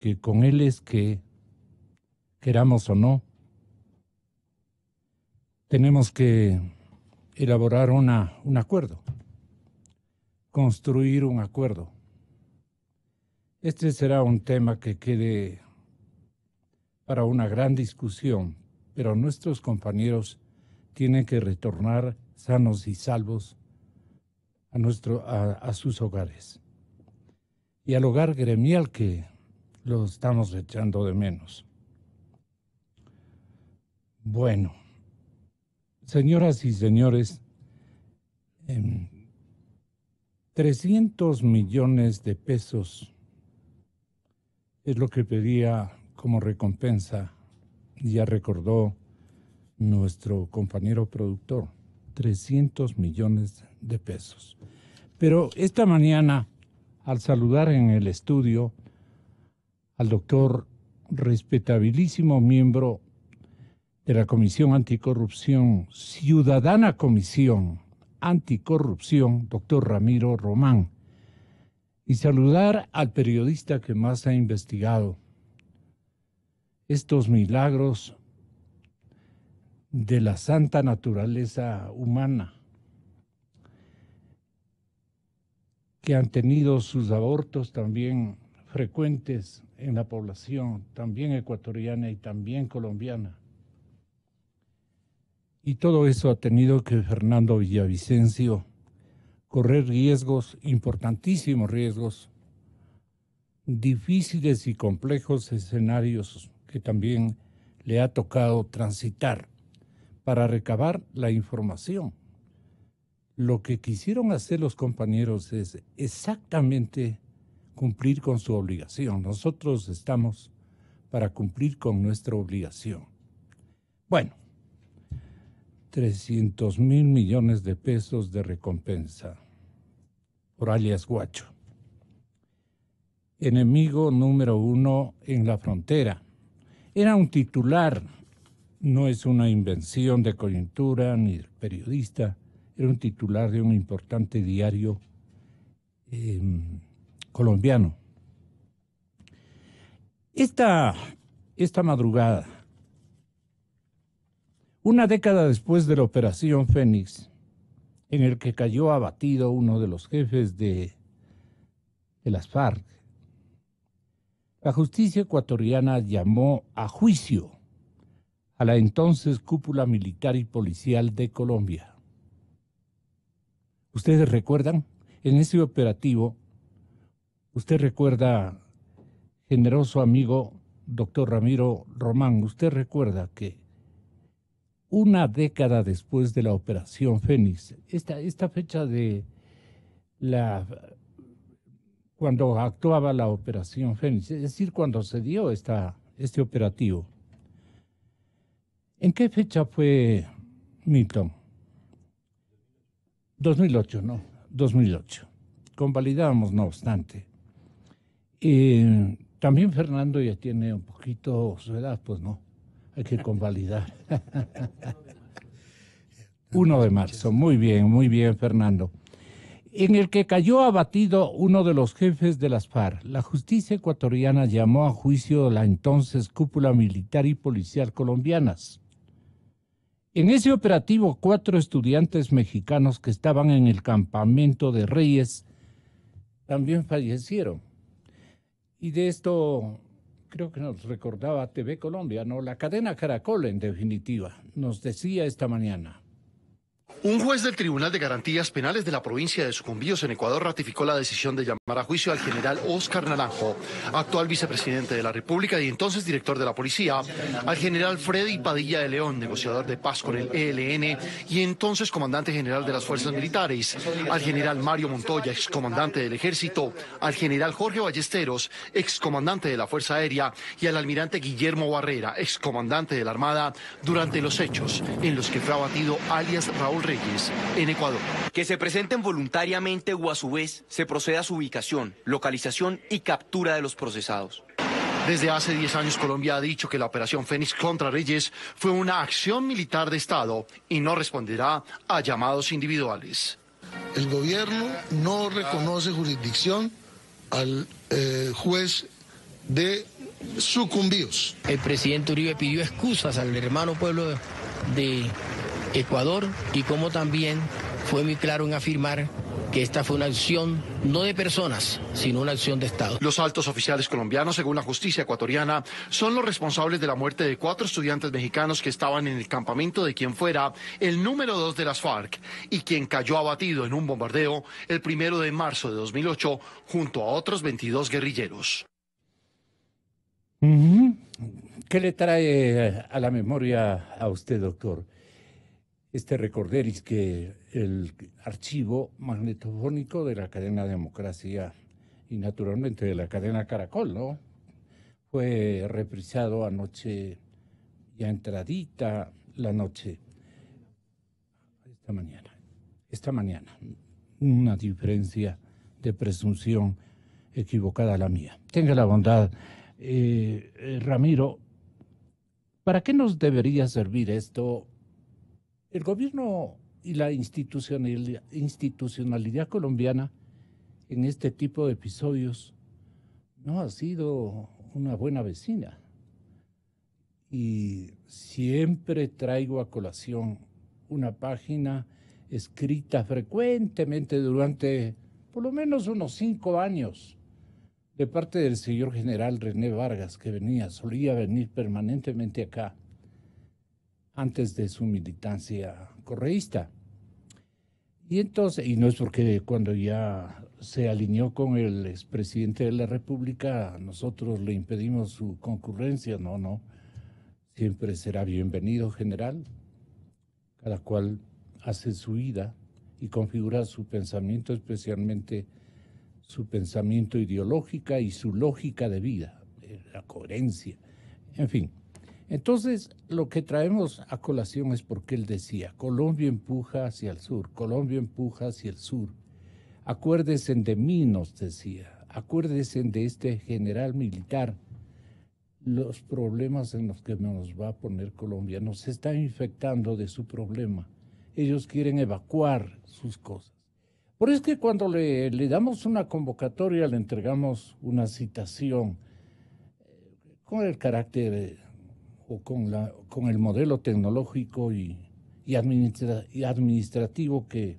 que con él es que, queramos o no, tenemos que elaborar un acuerdo, construir un acuerdo. Este será un tema que quede para una gran discusión, pero nuestros compañeros tienen que retornar sanos y salvos a sus hogares y al hogar gremial que lo estamos echando de menos. Bueno, señoras y señores, 300 millones de pesos es lo que pedía como recompensa, ya recordó nuestro compañero productor, 300 millones de pesos. Pero esta mañana, al saludar en el estudio al doctor, respetabilísimo miembro de la Comisión Anticorrupción, Ciudadana Comisión Anticorrupción, doctor Ramiro Román, y saludar al periodista que más ha investigado estos milagros de la santa naturaleza humana, que han tenido sus abortos también frecuentes en la población, también ecuatoriana y también colombiana. Y todo eso ha tenido que Fernando Villavicencio correr riesgos, importantísimos riesgos, difíciles y complejos escenarios que también le ha tocado transitar para recabar la información. Lo que quisieron hacer los compañeros es exactamente cumplir con su obligación. Nosotros estamos para cumplir con nuestra obligación. Bueno, 300 mil millones de pesos de recompensa por alias Guacho. Enemigo número 1 en la frontera. Era un titular, no es una invención de coyuntura ni del periodista, era un titular de un importante diario colombiano. Esta madrugada, una década después de la Operación Fénix, en el que cayó abatido uno de los jefes de las FARC, la justicia ecuatoriana llamó a juicio a la entonces cúpula militar y policial de Colombia. ¿Ustedes recuerdan? En ese operativo, usted recuerda, generoso amigo doctor Ramiro Román, usted recuerda que una década después de la Operación Fénix, esta fecha de cuando actuaba la Operación Fénix, es decir, cuando se dio este operativo. ¿En qué fecha fue, Milton? 2008, ¿no? 2008. Convalidamos, no obstante. También Fernando ya tiene un poquito su edad, pues no, hay que convalidar. 1 de marzo, muy bien, Fernando. En el que cayó abatido uno de los jefes de las FARC. La justicia ecuatoriana llamó a juicio a la entonces cúpula militar y policial colombianas. En ese operativo, 4 estudiantes mexicanos que estaban en el campamento de Reyes también fallecieron. Y de esto creo que nos recordaba TV Colombia, ¿no? La cadena Caracol, en definitiva, nos decía esta mañana. Un juez del Tribunal de Garantías Penales de la provincia de Sucumbíos en Ecuador ratificó la decisión de llamar a juicio al general Óscar Naranjo, actual vicepresidente de la República y entonces director de la policía, al general Freddy Padilla de León, negociador de paz con el ELN y entonces comandante general de las fuerzas militares, al general Mario Montoya, excomandante del ejército, al general Jorge Ballesteros, excomandante de la Fuerza Aérea y al almirante Guillermo Barrera, excomandante de la Armada, durante los hechos en los que fue abatido alias Raúl Reyes en Ecuador. Que se presenten voluntariamente o a su vez se proceda a su ubicación, localización y captura de los procesados. Desde hace 10 años Colombia ha dicho que la Operación Fénix contra Reyes fue una acción militar de Estado y no responderá a llamados individuales. El gobierno no reconoce jurisdicción al juez de sucumbíos. El presidente Uribe pidió excusas al hermano pueblo de Ecuador y como también fue muy claro en afirmar que esta fue una acción no de personas, sino una acción de Estado. Los altos oficiales colombianos, según la justicia ecuatoriana, son los responsables de la muerte de 4 estudiantes mexicanos que estaban en el campamento de quien fuera el número 2 de las FARC y quien cayó abatido en un bombardeo el 1 de marzo de 2008 junto a otros 22 guerrilleros. ¿Qué le trae a la memoria a usted, doctor? Este recorderis que el archivo magnetofónico de la cadena Democracia y naturalmente de la cadena Caracol, ¿no? Fue reprisado anoche, ya entradita la noche, esta mañana, una diferencia de presunción equivocada a la mía. Tenga la bondad, Ramiro, ¿para qué nos debería servir esto? El gobierno y la institucionalidad colombiana en este tipo de episodios no ha sido una buena vecina. Y siempre traigo a colación una página escrita frecuentemente durante por lo menos unos 5 años de parte del señor general René Vargas, que solía venir permanentemente acá antes de su militancia correísta. Y entonces, y no es porque cuando ya se alineó con el expresidente de la República, nosotros le impedimos su concurrencia, no. Siempre será bienvenido, general. Cada cual hace su vida y configura su pensamiento, especialmente su pensamiento ideológica y su lógica de vida, la coherencia, en fin. Entonces, lo que traemos a colación es porque él decía, Colombia empuja hacia el sur, Colombia empuja hacia el sur. Acuérdense de mí, nos decía, acuérdense de este general militar, los problemas en los que nos va a poner Colombia, nos está infectando de su problema. Ellos quieren evacuar sus cosas. Por eso es que cuando le damos una convocatoria, le entregamos una citación con el carácter o con el modelo tecnológico y administrativo que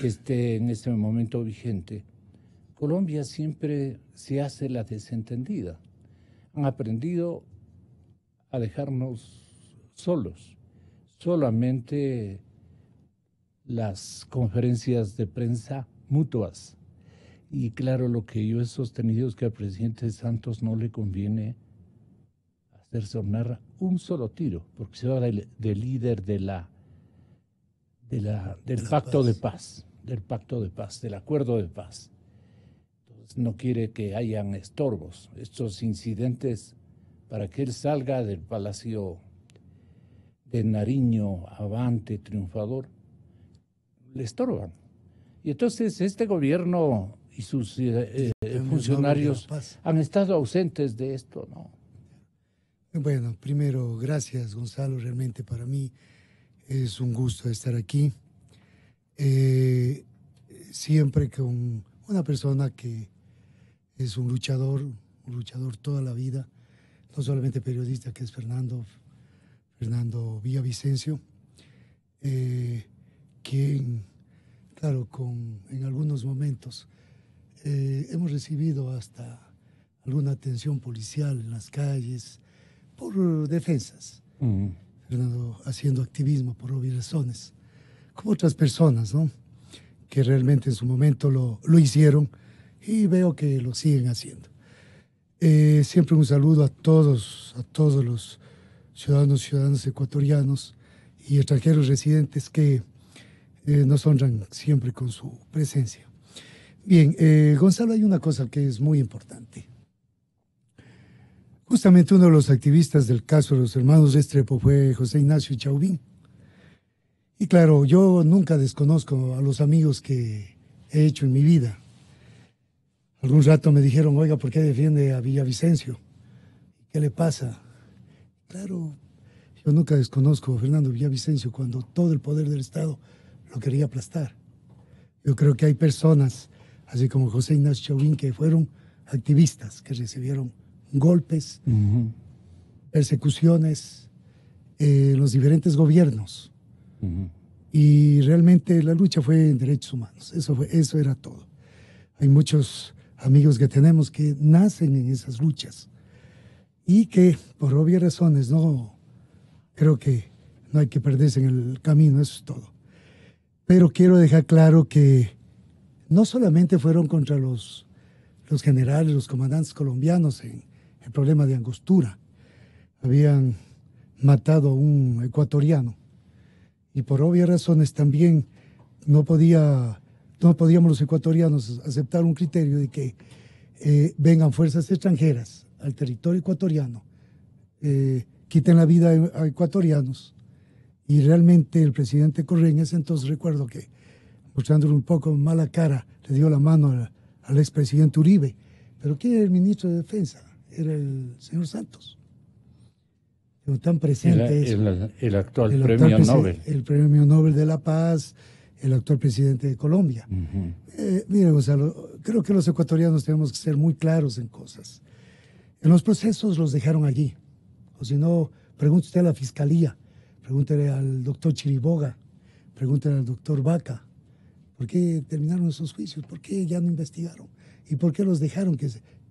esté en este momento vigente, Colombia siempre se hace la desentendida. Han aprendido a dejarnos solos. Solamente las conferencias de prensa mutuas. Y claro, lo que yo he sostenido es que al presidente Santos no le conviene hacer sonar un solo tiro, porque se va de líder del pacto de paz, del acuerdo de paz. Entonces no quiere que hayan estorbos, estos incidentes, para que él salga del Palacio de Nariño avante, triunfador, le estorban. Y entonces este gobierno y sus funcionarios han estado ausentes de esto, ¿no? Bueno, primero, gracias, Gonzalo. Realmente para mí es un gusto estar aquí. Siempre con una persona que es un luchador toda la vida, no solamente periodista, que es Fernando Villavicencio, quien, claro, en algunos momentos hemos recibido hasta alguna atención policial en las calles por defensas. Fernando haciendo activismo por obvias razones, como otras personas, ¿no?, que realmente en su momento lo hicieron y veo que lo siguen haciendo. Siempre un saludo a todos los ciudadanos ecuatorianos y extranjeros residentes que nos honran siempre con su presencia. Bien, Gonzalo, hay una cosa que es muy importante. Justamente uno de los activistas del caso de los hermanos Restrepo fue José Ignacio Chauvin. Y claro, yo nunca desconozco a los amigos que he hecho en mi vida. Algún rato me dijeron, oiga, ¿por qué defiende a Villavicencio? ¿Qué le pasa? Claro, yo nunca desconozco a Fernando Villavicencio cuando todo el poder del Estado lo quería aplastar. Yo creo que hay personas, así como José Ignacio Chauvin, que fueron activistas que recibieron golpes, persecuciones en los diferentes gobiernos. Y realmente la lucha fue en derechos humanos, eso era todo. Hay muchos amigos que tenemos que nacen en esas luchas y que por obvias razones creo que no hay que perderse en el camino, eso es todo. Pero quiero dejar claro que no solamente fueron contra los generales, los comandantes colombianos en el problema de Angostura. Habían matado a un ecuatoriano y por obvias razones también no podíamos los ecuatorianos aceptar un criterio de que vengan fuerzas extranjeras al territorio ecuatoriano, quiten la vida a ecuatorianos. Y realmente el presidente Correa en ese entonces, recuerdo que, mostrándole un poco mala cara, le dio la mano al expresidente Uribe. Pero ¿quién era el ministro de Defensa? Era el señor Santos. Tan presente el actual premio Nobel. El premio Nobel de la Paz, el actual presidente de Colombia. Mire, Gonzalo, creo que los ecuatorianos tenemos que ser muy claros en cosas. En los procesos los dejaron allí. O si no, pregunte usted a la fiscalía. Pregúntele al doctor Chiriboga, pregúntele al doctor Vaca, ¿por qué terminaron esos juicios? ¿Por qué ya no investigaron? ¿Y por qué los dejaron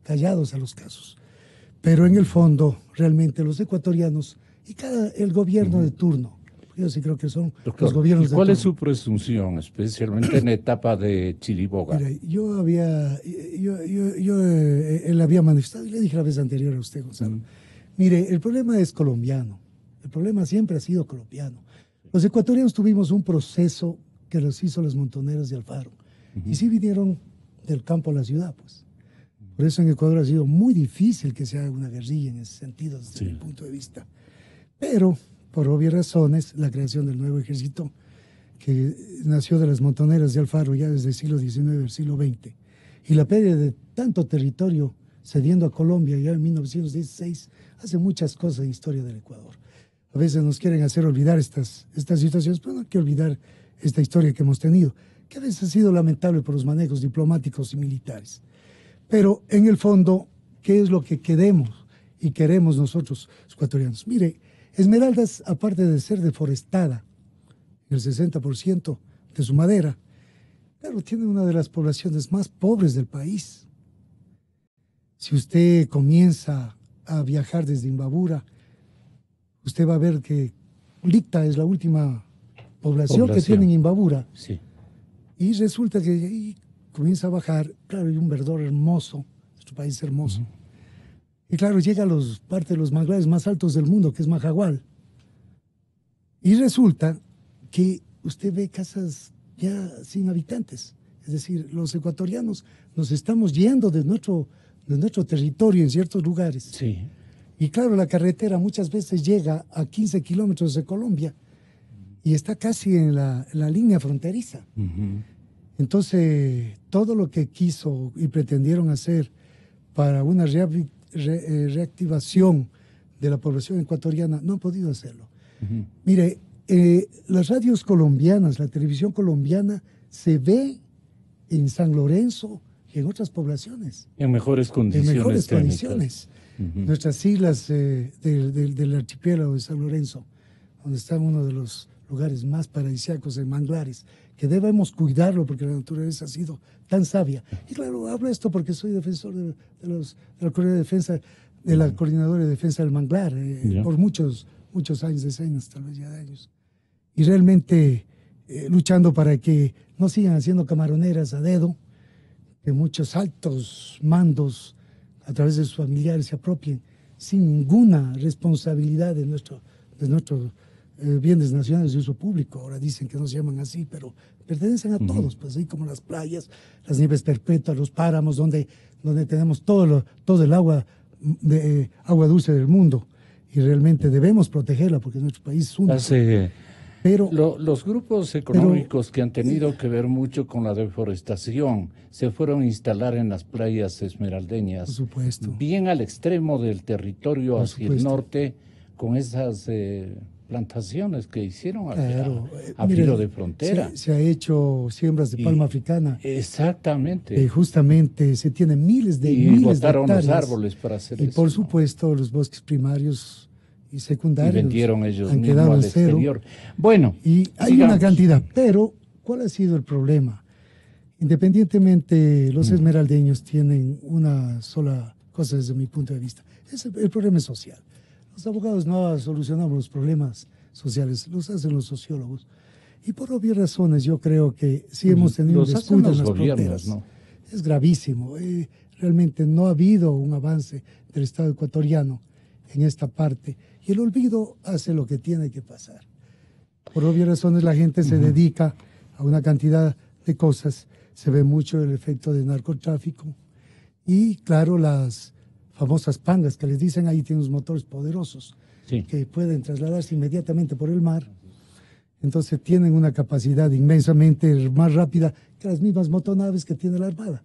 callados a los casos? Pero en el fondo, realmente los ecuatorianos y el gobierno de turno, yo sí creo que son Doctor, los gobiernos de turno. ¿Cuál es su presunción, especialmente en la etapa de Chiriboga? Mira, él había manifestado, y le dije la vez anterior a usted, Gonzalo, mire, el problema es colombiano. El problema siempre ha sido colombiano. Los ecuatorianos tuvimos un proceso que los hizo las montoneras de Alfaro. Y sí vinieron del campo a la ciudad, pues. Por eso en Ecuador ha sido muy difícil que se haga una guerrilla en ese sentido, desde mi punto de vista. Pero, por obvias razones, la creación del nuevo ejército, que nació de las montoneras de Alfaro ya desde el siglo XIX al siglo XX, y la pérdida de tanto territorio cediendo a Colombia ya en 1916, hace muchas cosas en la historia del Ecuador. A veces nos quieren hacer olvidar estas situaciones, pero no hay que olvidar esta historia que hemos tenido, que a veces ha sido lamentable por los manejos diplomáticos y militares. Pero en el fondo, ¿qué es lo que queremos y queremos nosotros, los ecuatorianos? Mire, Esmeraldas, aparte de ser deforestada, el 60% de su madera, claro, tiene una de las poblaciones más pobres del país. Si usted comienza a viajar desde Imbabura, usted va a ver que Licta es la última población que tiene en Imbabura. Sí. Y resulta que ahí comienza a bajar, claro, hay un verdor hermoso, nuestro país es hermoso. Y claro, llega a parte de los manglares más altos del mundo, que es Majagual. Y resulta que usted ve casas ya sin habitantes. Es decir, los ecuatorianos nos estamos yendo de nuestro territorio en ciertos lugares. Sí. Y claro, la carretera muchas veces llega a 15 kilómetros de Colombia y está casi en la línea fronteriza. Entonces, todo lo que quiso y pretendieron hacer para una reactivación de la población ecuatoriana, no han podido hacerlo. Mire, las radios colombianas, la televisión colombiana se ve en San Lorenzo y en otras poblaciones. En mejores condiciones. En mejores condiciones. Nuestras islas del archipiélago de San Lorenzo, donde está uno de los lugares más paradisíacos en manglares, que debemos cuidarlo porque la naturaleza ha sido tan sabia. Y claro, hablo esto porque soy defensor de la Coordinadora de Defensa del Manglar, por muchos años, decenas tal vez ya de años. Y realmente luchando para que no sigan haciendo camaroneras a dedo, que muchos altos mandos a través de sus familiares se apropien sin ninguna responsabilidad de nuestros bienes nacionales de uso público. Ahora dicen que no se llaman así, pero pertenecen a todos, pues ahí como las playas, las nieves perpetuas, los páramos, donde tenemos todo el agua dulce del mundo. Y realmente debemos protegerla porque nuestro país es único. Pero los grupos económicos que han tenido que ver mucho con la deforestación se fueron a instalar en las playas esmeraldeñas. Por supuesto. Bien al extremo del territorio hacia el norte, con esas plantaciones que hicieron Claro, a mire, filo de frontera. se ha hecho siembras de palma africana. Exactamente. Justamente se tienen miles de botaron los hectáreas. árboles para hacer Y eso. por ¿no? supuesto los bosques primarios y Y secundarios vendieron ellos han mismos quedado al en cero. exterior. Bueno, Y hay sigamos. una cantidad, pero ¿cuál ha sido el problema? Independientemente, los esmeraldeños tienen una sola cosa desde mi punto de vista. El problema es social. Los abogados no solucionamos los problemas sociales, los hacen los sociólogos. Y por obvias razones yo creo que sí hemos tenido un Los hacen descuido en los las gobiernos, fronteras. ¿no? Es gravísimo. Realmente no ha habido un avance del Estado ecuatoriano en esta parte. Y el olvido hace lo que tiene que pasar. Por obvias razones la gente se dedica a una cantidad de cosas. Se ve mucho el efecto de narcotráfico. Y claro, las famosas pangas que les dicen, ahí tienen unos motores poderosos Sí. que pueden trasladarse inmediatamente por el mar. Entonces tienen una capacidad inmensamente más rápida que las mismas motonaves que tiene la Armada.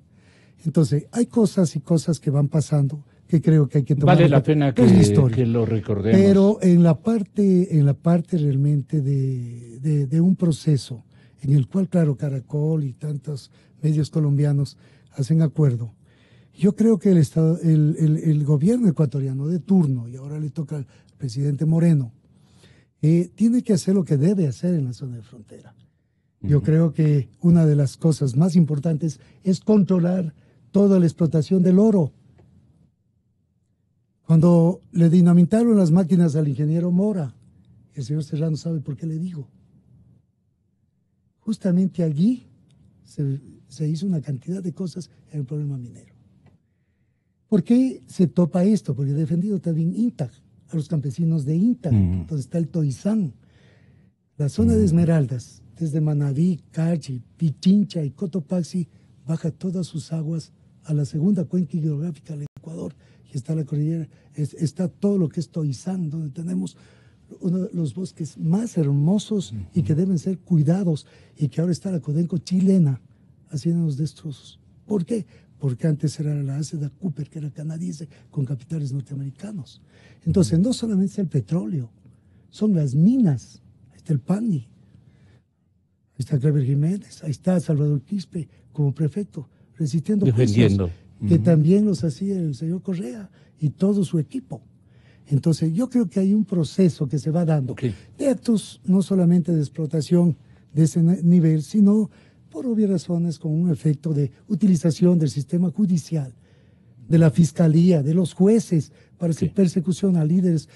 Entonces hay cosas y cosas que van pasando que creo que hay que tomar. Vale la pena Es la historia. que lo recordemos. Pero en la parte realmente de un proceso en el cual, claro, Caracol y tantos medios colombianos hacen acuerdo, yo creo que el gobierno ecuatoriano de turno, y ahora le toca al presidente Moreno, tiene que hacer lo que debe hacer en la zona de frontera. Yo creo que una de las cosas más importantes es controlar toda la explotación del oro. Cuando le dinamitaron las máquinas al ingeniero Mora, el señor Serrano sabe por qué le digo. Justamente allí se hizo una cantidad de cosas en el problema minero. ¿Por qué se topa esto? Porque he defendido también INTAG, a los campesinos de INTAG, donde está el Toizán. La zona de Esmeraldas, desde Manabí, Cachi, Pichincha y Cotopaxi, baja todas sus aguas a la segunda cuenca hidrográfica del Ecuador, y está la cordillera, está todo lo que es Toizán, donde tenemos uno de los bosques más hermosos y que deben ser cuidados, y que ahora está la Codenco chilena haciendo los destrozos. ¿Por qué? Porque antes era la Aceda Cooper, que era canadiense, con capitales norteamericanos. Entonces, no solamente es el petróleo, son las minas. Ahí está el PANI, ahí está Clever Jiménez, ahí está Salvador Quispe como prefecto, resistiendo defendiendo. juicios, que también los hacía el señor Correa y todo su equipo. Entonces, yo creo que hay un proceso que se va dando de actos no solamente de explotación de ese nivel, sino por obvias razones con un efecto de utilización del sistema judicial, de la fiscalía, de los jueces, para hacer persecución a líderes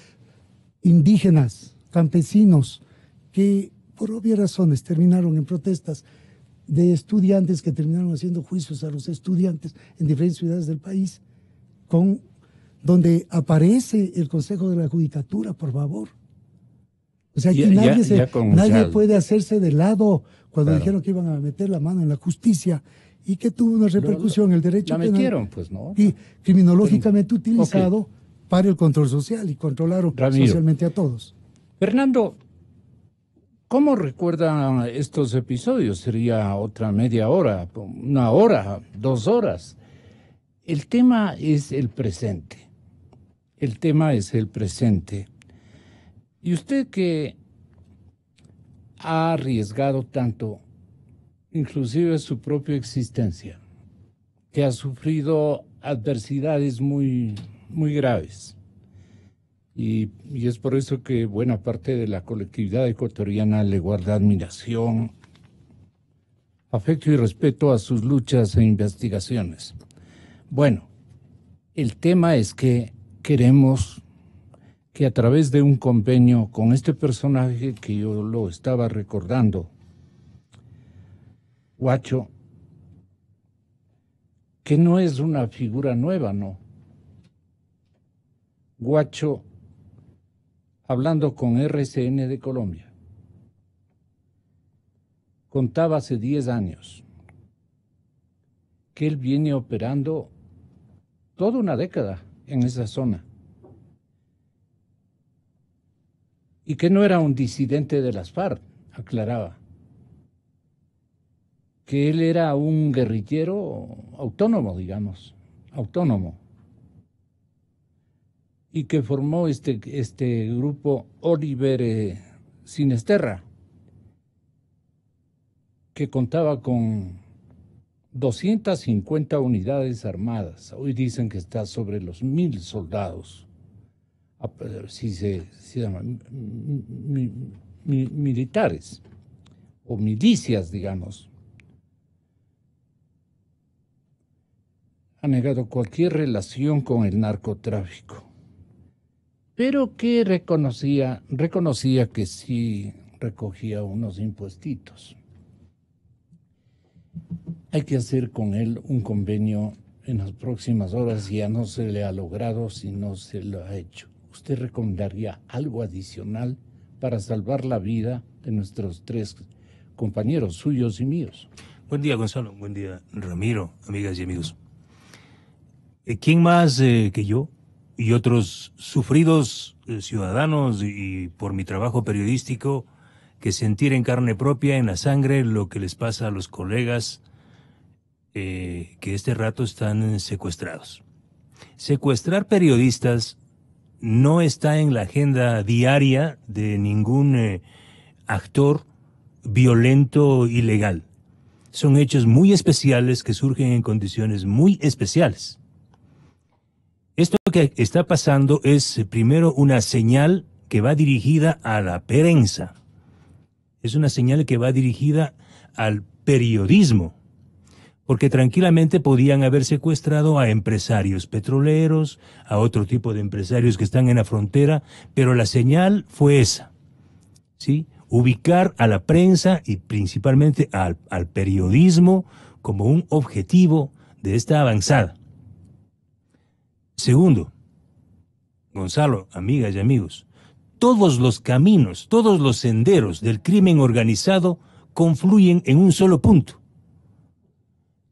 indígenas, campesinos, que por obvias razones terminaron en protestas de estudiantes que terminaron haciendo juicios a los estudiantes en diferentes ciudades del país, donde aparece el Consejo de la Judicatura, por favor. O sea, aquí nadie puede hacerse de lado cuando dijeron que iban a meter la mano en la justicia y que tuvo una repercusión en el derecho penal. Metieron, pues, ¿no? Y criminológicamente utilizado para el control social, y controlaron socialmente a todos. Fernando, ¿cómo recuerdan estos episodios? Sería otra media hora, 1 hora, 2 horas. El tema es el presente. El tema es el presente. Y usted que ha arriesgado tanto, inclusive su propia existencia, que ha sufrido adversidades muy, muy graves. Y es por eso que buena parte de la colectividad ecuatoriana le guarda admiración, afecto y respeto a sus luchas e investigaciones. Bueno, el tema es que queremos que a través de un convenio con este personaje que yo lo estaba recordando, Guacho, que no es una figura nueva, ¿no? Guacho, hablando con RCN de Colombia, contaba hace 10 años que él viene operando toda una década en esa zona y que no era un disidente de las FARC, aclaraba, que él era un guerrillero autónomo, digamos, autónomo. y que formó este grupo Oliver Sinesterra, que contaba con 250 unidades armadas. Hoy dicen que está sobre los 1000 soldados. Si se llaman militares o milicias, digamos. Ha negado cualquier relación con el narcotráfico, pero que reconocía que sí recogía unos impuestitos. Hay que hacer con él un convenio en las próximas horas, ya no se le ha logrado, si no se lo ha hecho. ¿Usted recomendaría algo adicional para salvar la vida de nuestros 3 compañeros, suyos y míos? Buen día, Gonzalo. Buen día, Ramiro, amigas y amigos. ¿Quién más que yo y otros sufridos ciudadanos y por mi trabajo periodístico que sentir en carne propia, en la sangre, lo que les pasa a los colegas que este rato están secuestrados? Secuestrar periodistas no está en la agenda diaria de ningún actor violento ilegal. Son hechos muy especiales que surgen en condiciones muy especiales. Esto que está pasando es primero una señal que va dirigida a la prensa. Es una señal que va dirigida al periodismo, porque tranquilamente podían haber secuestrado a empresarios petroleros, a otro tipo de empresarios que están en la frontera, pero la señal fue esa, ¿sí? Ubicar a la prensa y principalmente al periodismo como un objetivo de esta avanzada. Segundo, Gonzalo, amigas y amigos, todos los caminos, todos los senderos del crimen organizado confluyen en un solo punto.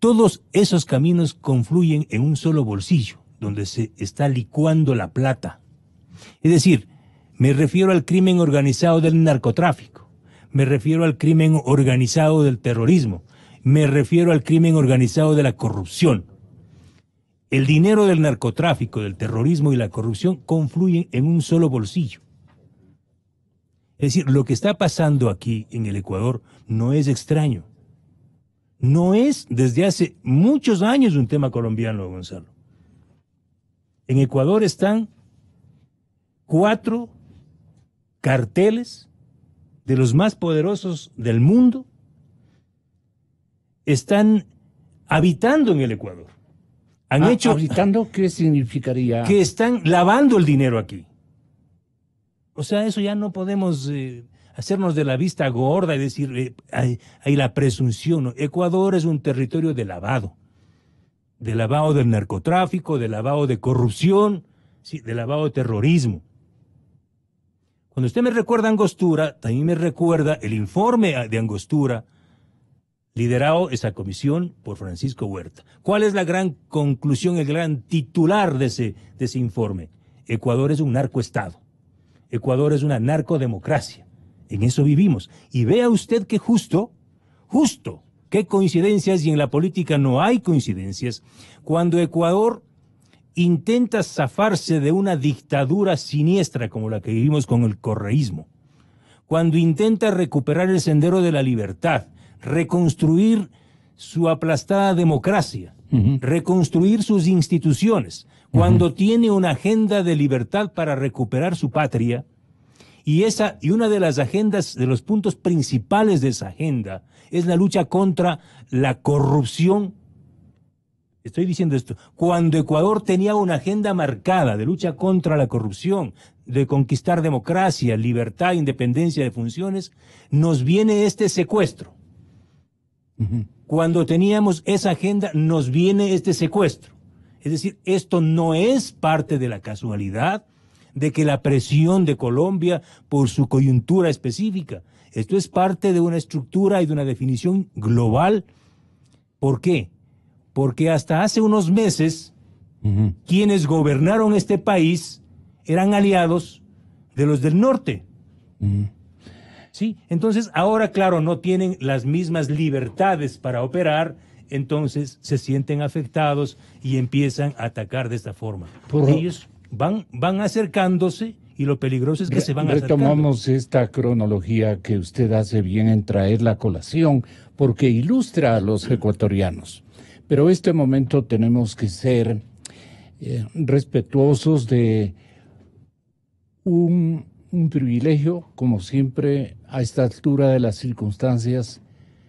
Todos esos caminos confluyen en un solo bolsillo, donde se está licuando la plata. Es decir, me refiero al crimen organizado del narcotráfico, me refiero al crimen organizado del terrorismo, me refiero al crimen organizado de la corrupción. El dinero del narcotráfico, del terrorismo y la corrupción confluyen en un solo bolsillo. Es decir, lo que está pasando aquí en el Ecuador no es extraño. No es desde hace muchos años un tema colombiano, Gonzalo. En Ecuador están 4 carteles de los más poderosos del mundo, están habitando en el Ecuador. ¿Habitando qué significaría? Que están lavando el dinero aquí. O sea, eso ya no podemos hacernos de la vista gorda y decir, hay la presunción, ¿no? Ecuador es un territorio de lavado del narcotráfico, de lavado de corrupción, sí, de lavado de terrorismo. Cuando usted me recuerda a Angostura, también me recuerda el informe de Angostura, liderado esa comisión por Francisco Huerta. ¿Cuál es la gran conclusión, el gran titular de ese informe? Ecuador es un narcoestado. Ecuador es una narcodemocracia. En eso vivimos. Y vea usted que justo, qué coincidencias, y en la política no hay coincidencias, cuando Ecuador intenta zafarse de una dictadura siniestra como la que vivimos con el correísmo, cuando intenta recuperar el sendero de la libertad, reconstruir su aplastada democracia, reconstruir sus instituciones, cuando tiene una agenda de libertad para recuperar su patria, y una de las agendas, de los puntos principales de esa agenda, es la lucha contra la corrupción. Estoy diciendo esto, cuando Ecuador tenía una agenda marcada de lucha contra la corrupción, de conquistar democracia, libertad, independencia de funciones, nos viene este secuestro. Cuando teníamos esa agenda, nos viene este secuestro. Es decir, esto no es parte de la casualidad de que la presión de Colombia por su coyuntura específica. Esto es parte de una estructura y de una definición global. ¿Por qué? Porque hasta hace unos meses, quienes gobernaron este país eran aliados de los del norte. ¿Sí? Entonces, ahora, claro, no tienen las mismas libertades para operar, entonces se sienten afectados y empiezan a atacar de esta forma. van acercándose y lo peligroso es que se van acercando. Retomamos esta cronología que usted hace bien en traer la colación porque ilustra a los ecuatorianos. Pero este momento tenemos que ser respetuosos de un privilegio, como siempre, a esta altura de las circunstancias.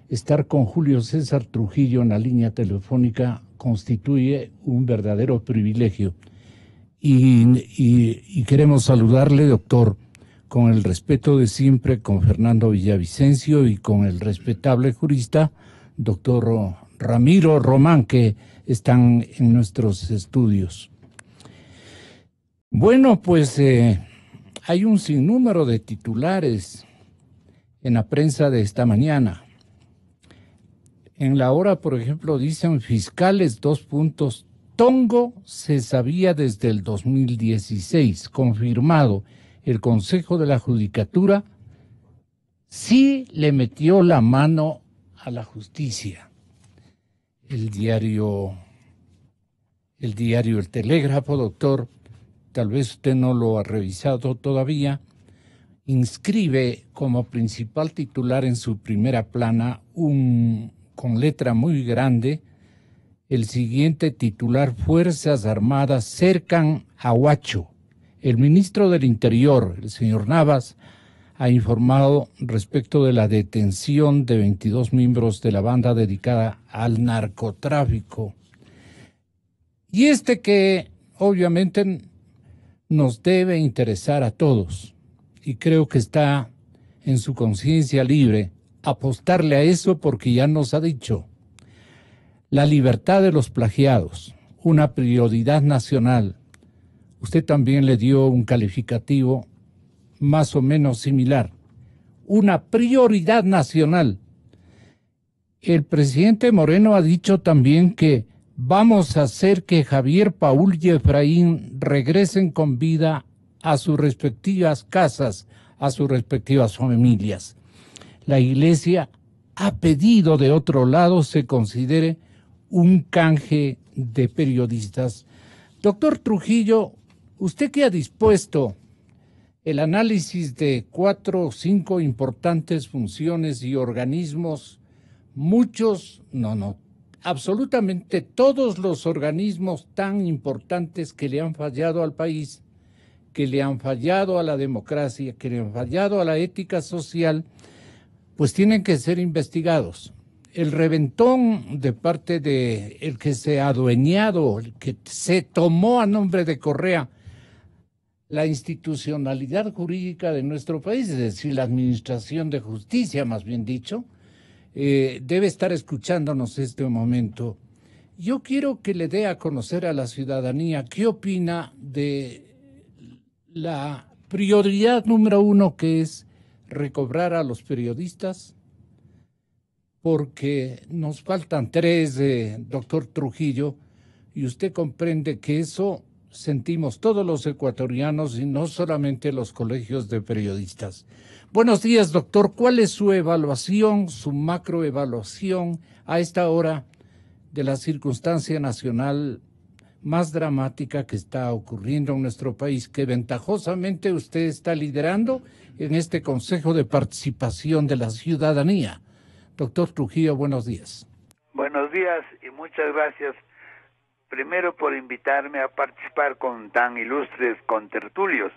Estar con Julio César Trujillo en la línea telefónica constituye un verdadero privilegio. Y queremos saludarle, doctor, con el respeto de siempre, con Fernando Villavicencio y con el respetable jurista, doctor Ramiro Román, que están en nuestros estudios. Bueno, pues hay un sinnúmero de titulares en la prensa de esta mañana. En La Hora, por ejemplo, dicen fiscales, Tongo se sabía desde el 2016, confirmado. El Consejo de la Judicatura sí le metió la mano a la justicia. El diario El Telégrafo, doctor, tal vez usted no lo ha revisado todavía, inscribe como principal titular en su primera plana con letra muy grande, el siguiente titular: Fuerzas Armadas cercan a Huacho. El ministro del Interior, el señor Navas, ha informado respecto de la detención de 22 miembros de la banda dedicada al narcotráfico. Y que obviamente nos debe interesar a todos, y creo que está en su conciencia libre apostarle a eso, porque ya nos ha dicho: la libertad de los plagiados, una prioridad nacional. Usted también le dio un calificativo más o menos similar, una prioridad nacional. El presidente Moreno ha dicho también que vamos a hacer que Javier, Paul y Efraín regresen con vida a sus respectivas casas, a sus respectivas familias. La Iglesia ha pedido, de otro lado, se considere un canje de periodistas. Doctor Trujillo, usted que ha dispuesto el análisis de 4 o 5 importantes funciones y organismos, absolutamente todos los organismos tan importantes que le han fallado al país, que le han fallado a la democracia, que le han fallado a la ética social, pues tienen que ser investigados. El reventón de parte de el que se ha adueñado, el que se tomó a nombre de Correa la institucionalidad jurídica de nuestro país, es decir, la administración de justicia, más bien dicho, debe estar escuchándonos este momento. Yo quiero que le dé a conocer a la ciudadanía qué opina de la prioridad número 1, que es recobrar a los periodistas, porque nos faltan 3, doctor Trujillo, y usted comprende que eso sentimos todos los ecuatorianos y no solamente los colegios de periodistas. Buenos días, doctor. ¿Cuál es su evaluación, su macroevaluación a esta hora de la circunstancia nacional más dramática que está ocurriendo en nuestro país, que ventajosamente usted está liderando en este Consejo de Participación de la Ciudadanía? Doctor Trujillo, buenos días. Buenos días y muchas gracias, primero por invitarme a participar con tan ilustres contertulios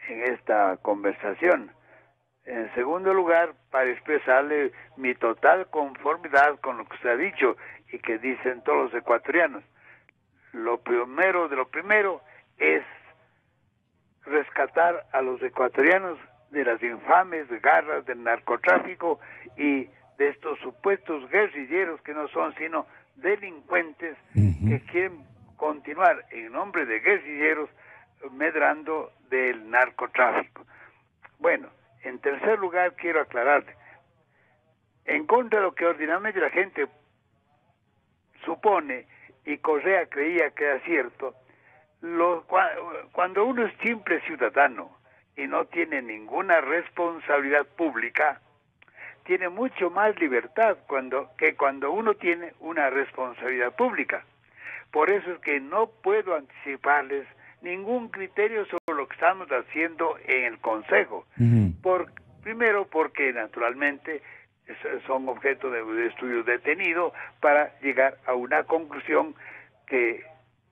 en esta conversación. En segundo lugar, para expresarle mi total conformidad con lo que usted ha dicho y que dicen todos los ecuatorianos. Lo primero es rescatar a los ecuatorianos de las infames garras del narcotráfico y de estos supuestos guerrilleros que no son sino delincuentes que quieren continuar en nombre de guerrilleros medrando del narcotráfico. Bueno, en tercer lugar quiero aclararte, en contra de lo que ordinariamente la gente supone y Correa creía que era cierto, cuando uno es simple ciudadano y no tiene ninguna responsabilidad pública, tiene mucho más libertad que cuando uno tiene una responsabilidad pública. Por eso es que no puedo anticiparles ningún criterio sobre lo que estamos haciendo en el Consejo. Primero porque naturalmente son objeto de estudio detenido para llegar a una conclusión que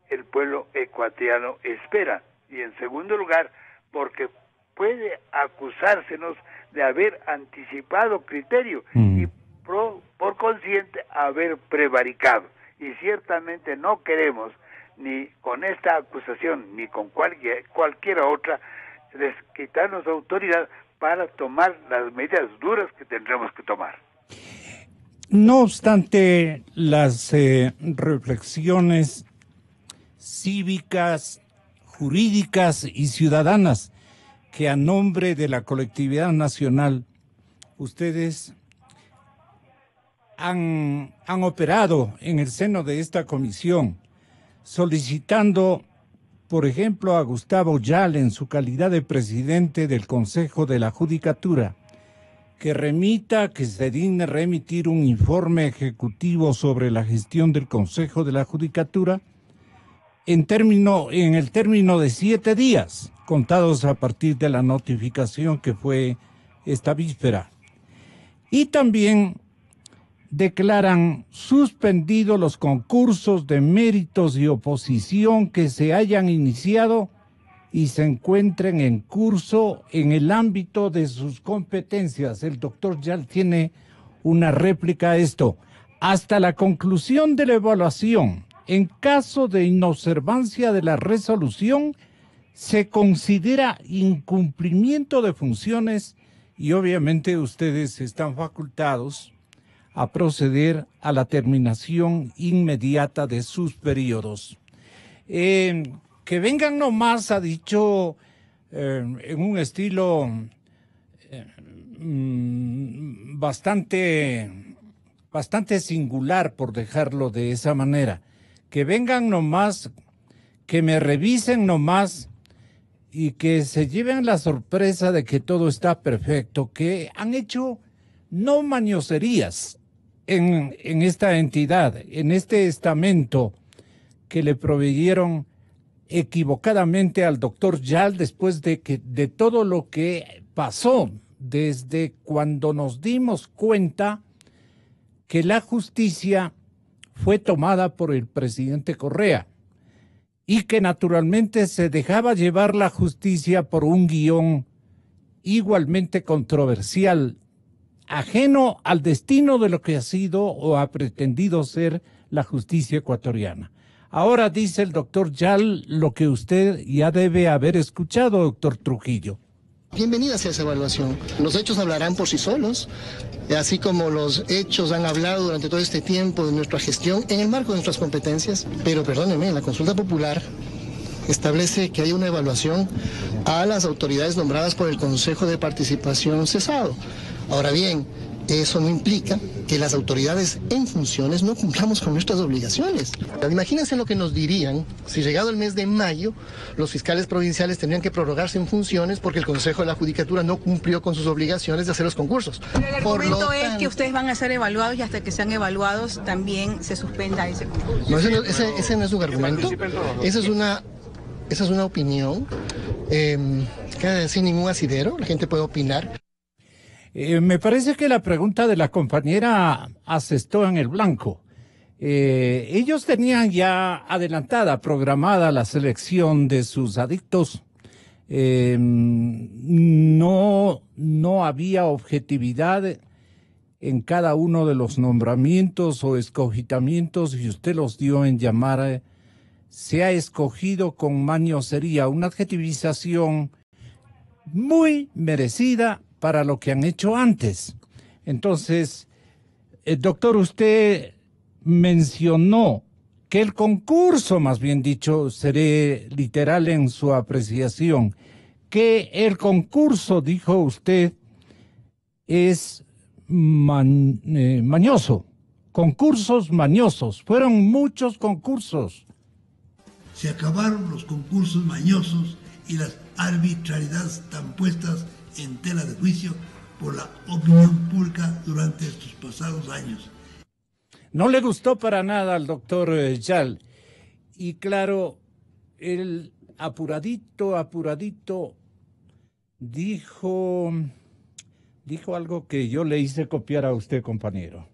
el pueblo ecuatoriano espera. Y en segundo lugar, porque puede acusársenos de haber anticipado criterio y por consiguiente haber prevaricado. Y ciertamente no queremos, ni con esta acusación, ni con cualquier otra, quitarnos autoridad para tomar las medidas duras que tendremos que tomar. No obstante, las reflexiones cívicas, jurídicas y ciudadanas que a nombre de la colectividad nacional ustedes han operado en el seno de esta comisión, solicitando, por ejemplo, a Gustavo Yal, en su calidad de presidente del Consejo de la Judicatura, que se digne remitir un informe ejecutivo sobre la gestión del Consejo de la Judicatura en el término de 7 días, contados a partir de la notificación que fue esta víspera. Y también declaran suspendidos los concursos de méritos y oposición que se hayan iniciado y se encuentren en curso en el ámbito de sus competencias. El doctor Yal tiene una réplica a esto. Hasta la conclusión de la evaluación, en caso de inobservancia de la resolución, se considera incumplimiento de funciones y obviamente ustedes están facultados a proceder a la terminación inmediata de sus periodos. Que vengan nomás, ha dicho, en un estilo bastante singular, por dejarlo de esa manera. Que vengan nomás, que me revisen nomás y que se lleven la sorpresa de que todo está perfecto, que han hecho no mañoserías en esta entidad, en este estamento que le proveyeron equivocadamente al doctor Yal después de todo lo que pasó desde cuando nos dimos cuenta que la justicia fue tomada por el presidente Correa y que naturalmente se dejaba llevar la justicia por un guión igualmente controversial, ajeno al destino de lo que ha sido o ha pretendido ser la justicia ecuatoriana. Ahora dice el doctor Yal lo que usted ya debe haber escuchado, doctor Trujillo. Bienvenida sea esa evaluación. Los hechos hablarán por sí solos, así como los hechos han hablado durante todo este tiempo de nuestra gestión en el marco de nuestras competencias. Pero perdónenme, la consulta popular establece que hay una evaluación a las autoridades nombradas por el Consejo de Participación cesado. Ahora bien, eso no implica que las autoridades en funciones no cumplamos con nuestras obligaciones. Imagínense lo que nos dirían si llegado el mes de mayo los fiscales provinciales tendrían que prorrogarse en funciones porque el Consejo de la Judicatura no cumplió con sus obligaciones de hacer los concursos. Pero el argumento es que ustedes van a ser evaluados y hasta que sean evaluados también se suspenda ese concurso. No, ese no es un argumento. Esa es una opinión sin ningún asidero. La gente puede opinar. Me parece que la pregunta de la compañera asestó en el blanco. Ellos tenían ya adelantada, programada la selección de sus adictos. No había objetividad en cada uno de los nombramientos o escogitamientos, y usted los dio en llamar, se ha escogido con mañosería, una adjetivización muy merecida para lo que han hecho antes. Entonces, doctor, usted mencionó que el concurso, más bien dicho, seré literal en su apreciación, que el concurso, dijo usted, es mañoso, concursos mañosos, fueron muchos concursos. Se acabaron los concursos mañosos y las arbitrariedades tan puestas en tela de juicio por la opinión pública durante estos pasados años. No le gustó para nada al doctor Yal. Y claro, él apuradito, dijo algo que yo le hice copiar a usted, compañero.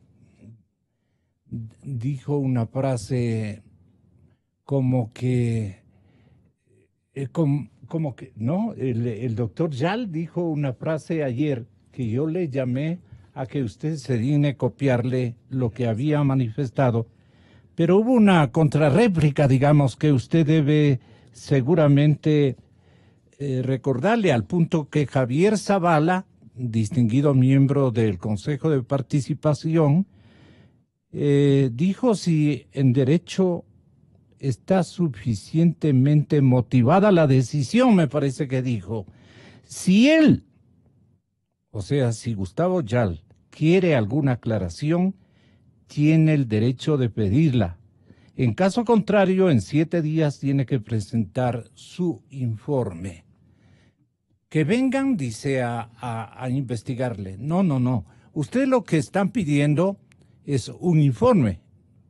Dijo una frase como que, no, el doctor Yal dijo una frase ayer que yo le llamé a que usted se digne copiarle lo que había manifestado, pero hubo una contrarréplica, digamos, que usted debe seguramente recordarle, al punto que Javier Zavala, distinguido miembro del Consejo de Participación, dijo si en derecho está suficientemente motivada la decisión, me parece que dijo. Si él, o sea, si Gustavo Yal quiere alguna aclaración, tiene el derecho de pedirla. En caso contrario, en 7 días tiene que presentar su informe. Que vengan, dice, a investigarle. No. Usted lo que están pidiendo es un informe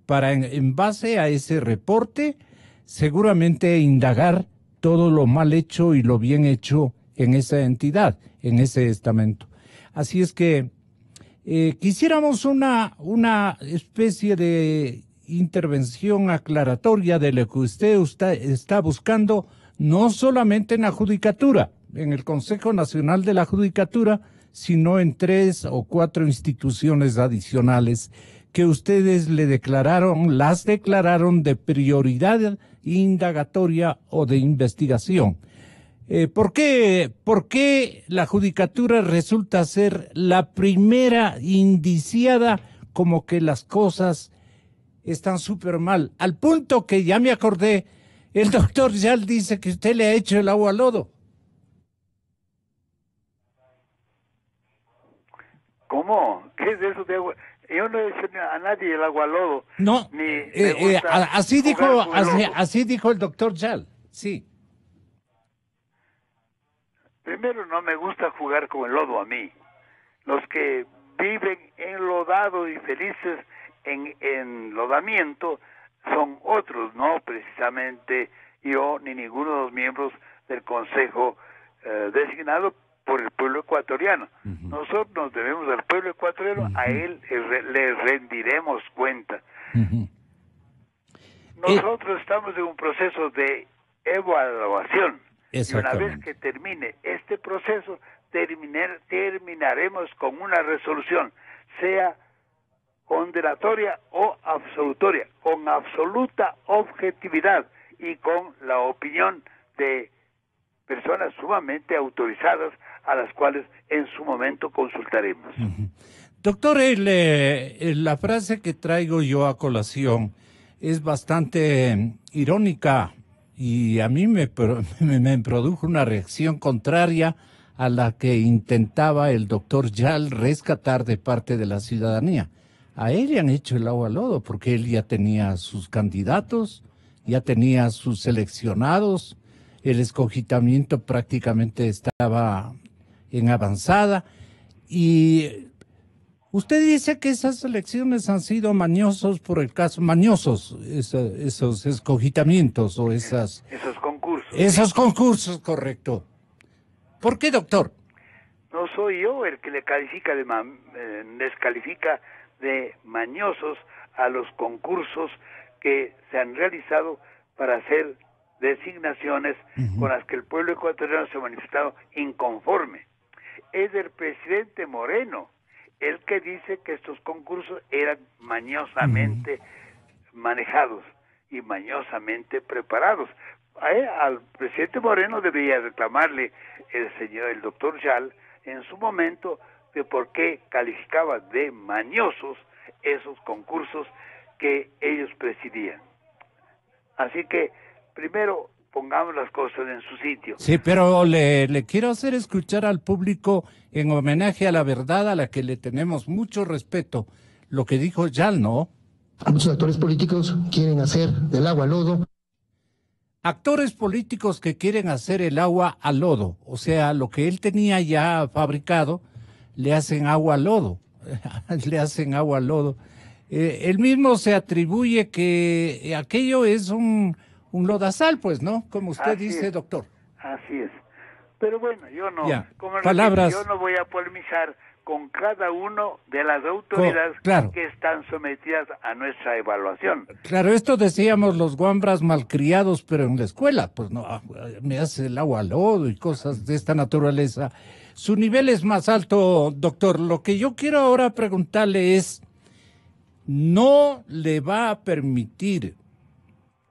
para, en base a ese reporte, seguramente indagar todo lo mal hecho y lo bien hecho en esa entidad, en ese estamento. Así es que quisiéramos una especie de intervención aclaratoria de lo que usted está buscando, no solamente en la Judicatura, en el Consejo Nacional de la Judicatura, sino en 3 o 4 instituciones adicionales que ustedes las declararon de prioridad indagatoria o de investigación. ¿Por qué la Judicatura resulta ser la primera indiciada como que las cosas están súper mal? Al punto que ya me acordé, el doctor Yal dice que usted le ha hecho el agua al lodo. ¿Cómo? ¿Qué es eso de agua? Yo no he hecho a nadie el agua al lodo. No, así dijo el doctor Yal, sí. Primero, no me gusta jugar con el lodo a mí. Los que viven enlodados y felices en enlodamiento son otros, no precisamente yo ni ninguno de los miembros del Consejo designado por el pueblo ecuatoriano. Nosotros nos debemos al pueblo ecuatoriano, a él le rendiremos cuenta. Nosotros estamos en un proceso de evaluación. Y una vez que termine este proceso, terminaremos con una resolución, sea condenatoria o absolutoria, con absoluta objetividad y con la opinión de personas sumamente autorizadas a las cuales en su momento consultaremos. Doctor, la frase que traigo yo a colación es bastante irónica y a mí me produjo una reacción contraria a la que intentaba el doctor Yal rescatar de parte de la ciudadanía. A él le han hecho el agua al lodo porque él ya tenía sus candidatos, ya tenía sus seleccionados, el escogitamiento prácticamente estaba en avanzada y usted dice que esas elecciones han sido mañosos por el caso, mañosos, esos escogitamientos o esos concursos. Esos concursos, correcto. ¿Por qué, doctor? No soy yo el que le califica descalifica de mañosos a los concursos que se han realizado para hacer designaciones con las que el pueblo ecuatoriano se ha manifestado inconforme. Es el presidente Moreno el que dice que estos concursos eran mañosamente manejados y mañosamente preparados. Al presidente Moreno debería reclamarle el doctor Yal en su momento de por qué calificaba de mañosos esos concursos que ellos presidían. Así que primero pongamos las cosas en su sitio. Sí, pero le quiero hacer escuchar al público, en homenaje a la verdad a la que le tenemos mucho respeto, lo que dijo Yal, ¿no? Muchos actores políticos quieren hacer del agua lodo. Actores políticos que quieren hacer el agua al lodo, o sea, lo que él tenía ya fabricado, le hacen agua al lodo, le hacen agua al lodo. Él mismo se atribuye que aquello es un un lodazal, pues, ¿no? Como usted dice, doctor. Así es. Pero bueno, yo no, como palabras. yo no voy a polemizar con cada uno de las autoridades que están sometidas a nuestra evaluación. Claro, esto decíamos los guambras malcriados, pero en la escuela, pues no, me hace el agua al lodo y cosas de esta naturaleza. Su nivel es más alto, doctor. Lo que yo quiero ahora preguntarle es, ¿no le va a permitir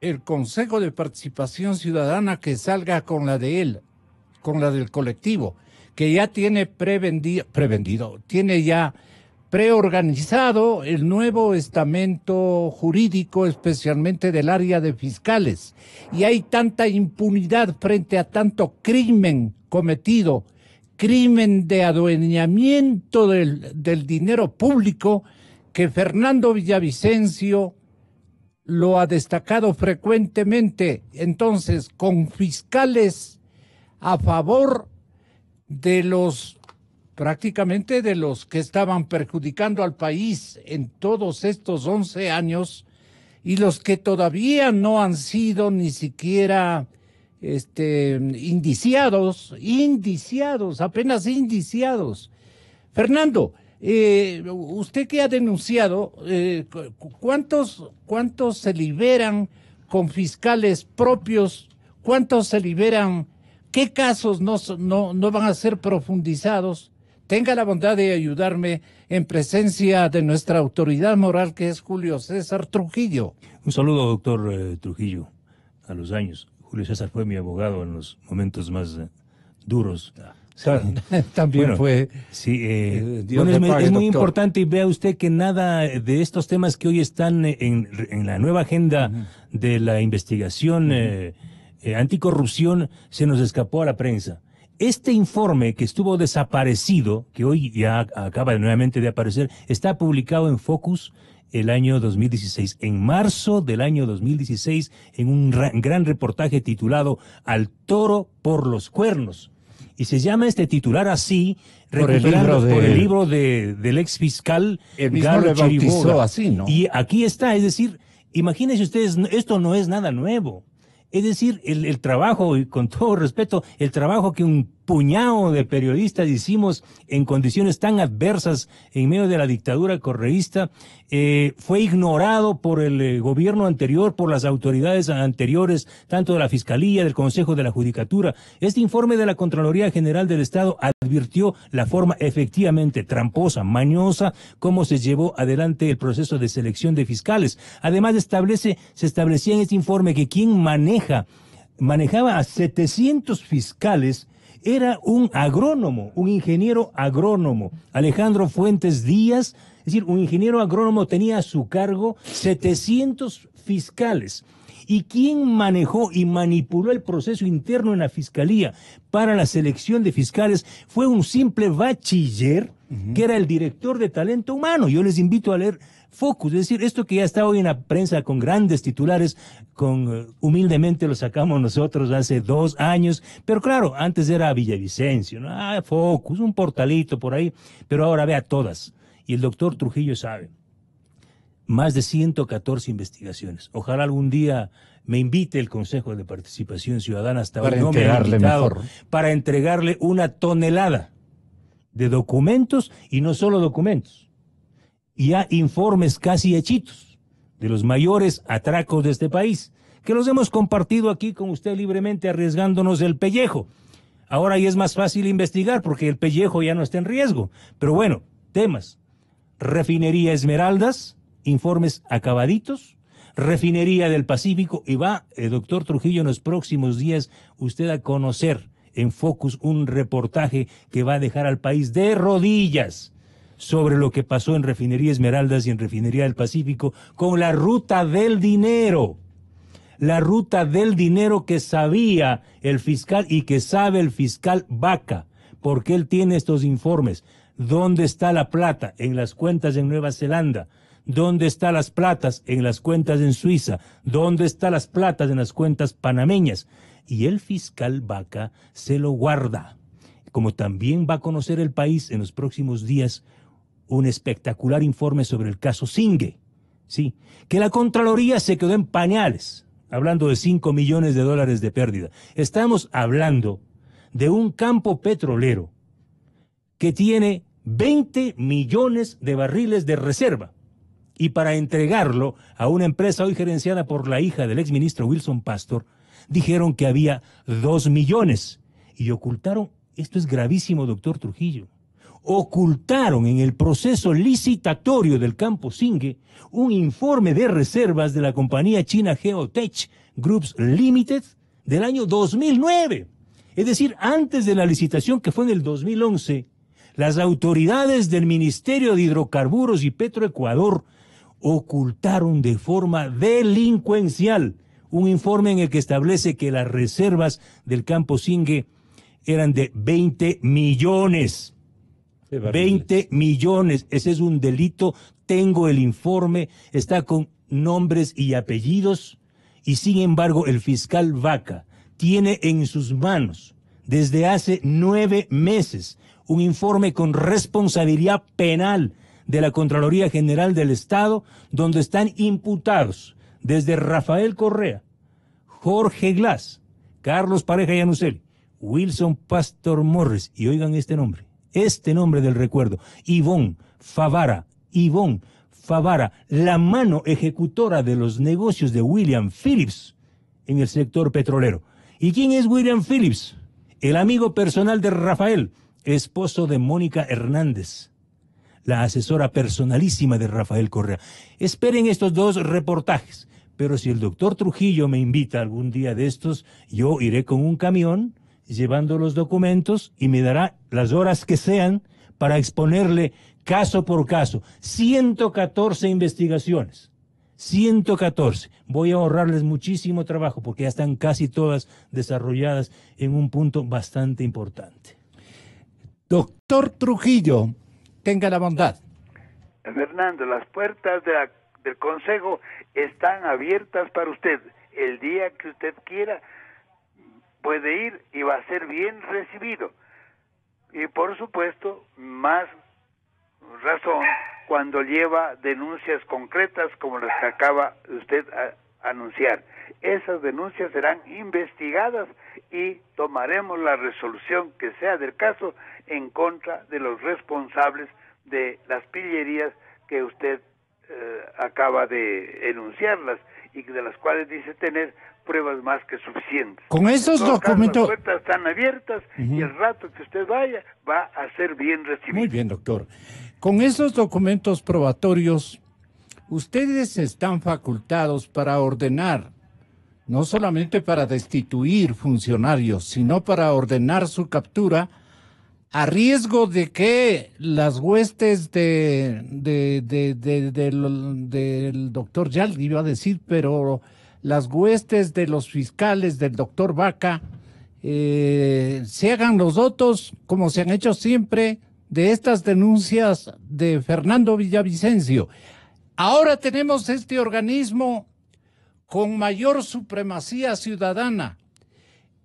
el Consejo de Participación Ciudadana que salga con la de él, con la del colectivo, que ya tiene tiene ya preorganizado el nuevo estamento jurídico, especialmente del área de fiscales? Y hay tanta impunidad frente a tanto crimen cometido, crimen de adueñamiento del dinero público, que Fernando Villavicencio lo ha destacado frecuentemente. Entonces, con fiscales a favor de prácticamente de los que estaban perjudicando al país en todos estos 11 años, y los que todavía no han sido ni siquiera apenas indiciados. Fernando, usted que ha denunciado, ¿cuántos se liberan con fiscales propios? ¿Cuántos se liberan? ¿Qué casos no van a ser profundizados? Tenga la bondad de ayudarme en presencia de nuestra autoridad moral, que es Julio César Trujillo. Un saludo, doctor Trujillo, a los años. Julio César fue mi abogado en los momentos más duros. Sí. También fue. Sí, es muy importante, y vea usted que nada de estos temas que hoy están en la nueva agenda de la investigación anticorrupción se nos escapó a la prensa. Este informe que estuvo desaparecido, que hoy ya acaba nuevamente de aparecer, está publicado en Focus el año 2016, en marzo del año 2016, en un gran reportaje titulado Al toro por los cuernos. Y se llama este titular así, por el libro del ex fiscal Galo Chiriboga. Así, ¿no? Y aquí está, es decir, imagínense ustedes, esto no es nada nuevo. Es decir, el trabajo, y con todo respeto, el trabajo que un puñado de periodistas hicimos en condiciones tan adversas en medio de la dictadura correísta, fue ignorado por el gobierno anterior, por las autoridades anteriores, tanto de la Fiscalía, del Consejo de la Judicatura. Este informe de la Contraloría General del Estado advirtió la forma efectivamente tramposa, mañosa, cómo se llevó adelante el proceso de selección de fiscales. Además, se establecía en este informe que quien manejaba a 700 fiscales era un agrónomo, un ingeniero agrónomo, Alejandro Fuentes Díaz. Es decir, un ingeniero agrónomo tenía a su cargo 700 fiscales. ¿Y quién manejó y manipuló el proceso interno en la Fiscalía para la selección de fiscales? Fue un simple bachiller, que era el director de talento humano. Yo les invito a leer Focus, es decir, esto que ya está hoy en la prensa con grandes titulares, humildemente lo sacamos nosotros hace 2 años, pero claro, antes era Villavicencio, ¿no? Focus, un portalito por ahí, pero ahora vea todas. Y el doctor Trujillo sabe, más de 114 investigaciones. Ojalá algún día me invite el Consejo de Participación Ciudadana, hasta ahora no me ha invitado, para entregarle una tonelada de documentos, y no solo documentos, ya informes casi hechitos de los mayores atracos de este país, que los hemos compartido aquí con usted libremente, arriesgándonos el pellejo. Ahora ya es más fácil investigar porque el pellejo ya no está en riesgo. Pero bueno, temas: Refinería Esmeraldas, informes acabaditos, Refinería del Pacífico, y va, doctor Trujillo, en los próximos días usted a conocer en Focus un reportaje que va a dejar al país de rodillas sobre lo que pasó en Refinería Esmeraldas y en Refinería del Pacífico con la ruta del dinero. La ruta del dinero que sabía el fiscal y que sabe el fiscal Vaca, porque él tiene estos informes. ¿Dónde está la plata? En las cuentas en Nueva Zelanda. ¿Dónde están las platas? En las cuentas en Suiza. ¿Dónde están las platas? En las cuentas panameñas. Y el fiscal Vaca se lo guarda. Como también va a conocer el país en los próximos días un espectacular informe sobre el caso Zingue, sí, que la Contraloría se quedó en pañales. hablando de 5 millones de dólares de pérdida. Estamos hablando de un campo petrolero que tiene 20 millones de barriles de reserva. Y para entregarlo a una empresa hoy gerenciada por la hija del exministro Wilson Pastor, dijeron que había 2 millones. Y ocultaron, esto es gravísimo, doctor Trujillo, ocultaron en el proceso licitatorio del campo Zingue un informe de reservas de la compañía china Geotech Groups Limited del año 2009. Es decir, antes de la licitación, que fue en el 2011, las autoridades del Ministerio de Hidrocarburos y Petroecuador ocultaron de forma delincuencial un informe en el que establece que las reservas del campo Zingue eran de 20 millones. 20 millones, ese es un delito. Tengo el informe, está con nombres y apellidos, y sin embargo el fiscal Vaca tiene en sus manos desde hace 9 meses un informe con responsabilidad penal de la Contraloría General del Estado, donde están imputados desde Rafael Correa, Jorge Glass, Carlos Pareja Yanuseli, Wilson Pastor Morris, y oigan este nombre del recuerdo, Ivonne Favara, la mano ejecutora de los negocios de William Phillips en el sector petrolero. ¿Y quién es William Phillips? El amigo personal de Rafael, esposo de Mónica Hernández, la asesora personalísima de Rafael Correa. Esperen estos 2 reportajes, pero si el doctor Trujillo me invita algún día de estos, yo iré con un camión llevando los documentos y me dará las horas que sean para exponerle caso por caso. 114 investigaciones. 114. Voy a ahorrarles muchísimo trabajo porque ya están casi todas desarrolladas en un punto bastante importante. Doctor Trujillo, tenga la bondad. Fernando, las puertas del Consejo están abiertas para usted. El día que usted quiera puede ir y va a ser bien recibido. Y por supuesto, más razón cuando lleva denuncias concretas como las que acaba usted a anunciar. Esas denuncias serán investigadas y tomaremos la resolución que sea del caso en contra de los responsables de las pillerías que usted acaba de enunciarlas y de las cuales dice tener pruebas más que suficientes. Con esos documentos... Las puertas están abiertas y el rato que usted vaya va a ser bien recibido. Muy bien, doctor. Con esos documentos probatorios, ustedes están facultados para ordenar, no solamente para destituir funcionarios, sino para ordenar su captura, a riesgo de que las huestes del doctor Yaldi, iba a decir, pero las huestes de los fiscales del doctor Vaca se hagan los votos, como se han hecho siempre, de estas denuncias de Fernando Villavicencio. Ahora tenemos este organismo con mayor supremacía ciudadana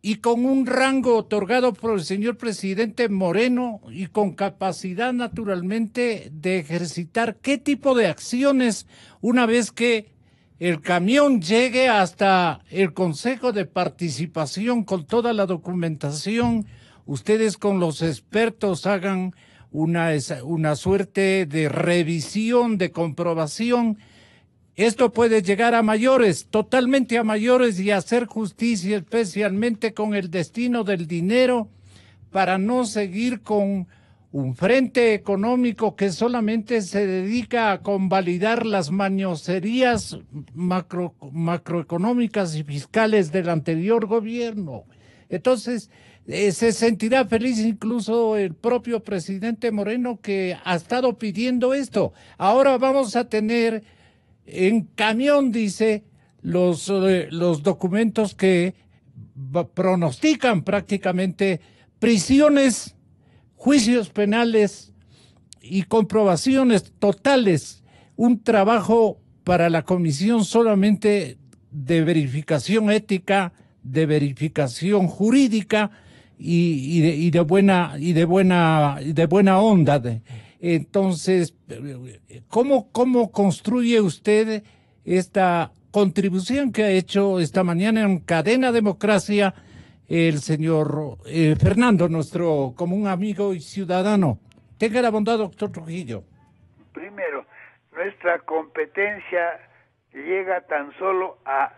y con un rango otorgado por el señor presidente Moreno y con capacidad naturalmente de ejercitar qué tipo de acciones una vez que el camión llegue hasta el Consejo de Participación con toda la documentación, ustedes con los expertos hagan una suerte de revisión, de comprobación. Esto puede llegar a mayores, totalmente a mayores, y hacer justicia especialmente con el destino del dinero para no seguir con un frente económico que solamente se dedica a convalidar las mañoserías macroeconómicas y fiscales del anterior gobierno. Entonces, se sentirá feliz incluso el propio presidente Moreno, que ha estado pidiendo esto. Ahora vamos a tener en camión, dice, los documentos que pronostican prácticamente prisiones, juicios penales y comprobaciones totales. Un trabajo para la comisión solamente de verificación ética, de verificación jurídica y de buena onda. Entonces, ¿cómo construye usted esta contribución que ha hecho esta mañana en Cadena Democracia el señor Fernando, nuestro común amigo y ciudadano. Tenga la bondad, doctor Trujillo. Primero, nuestra competencia llega tan solo a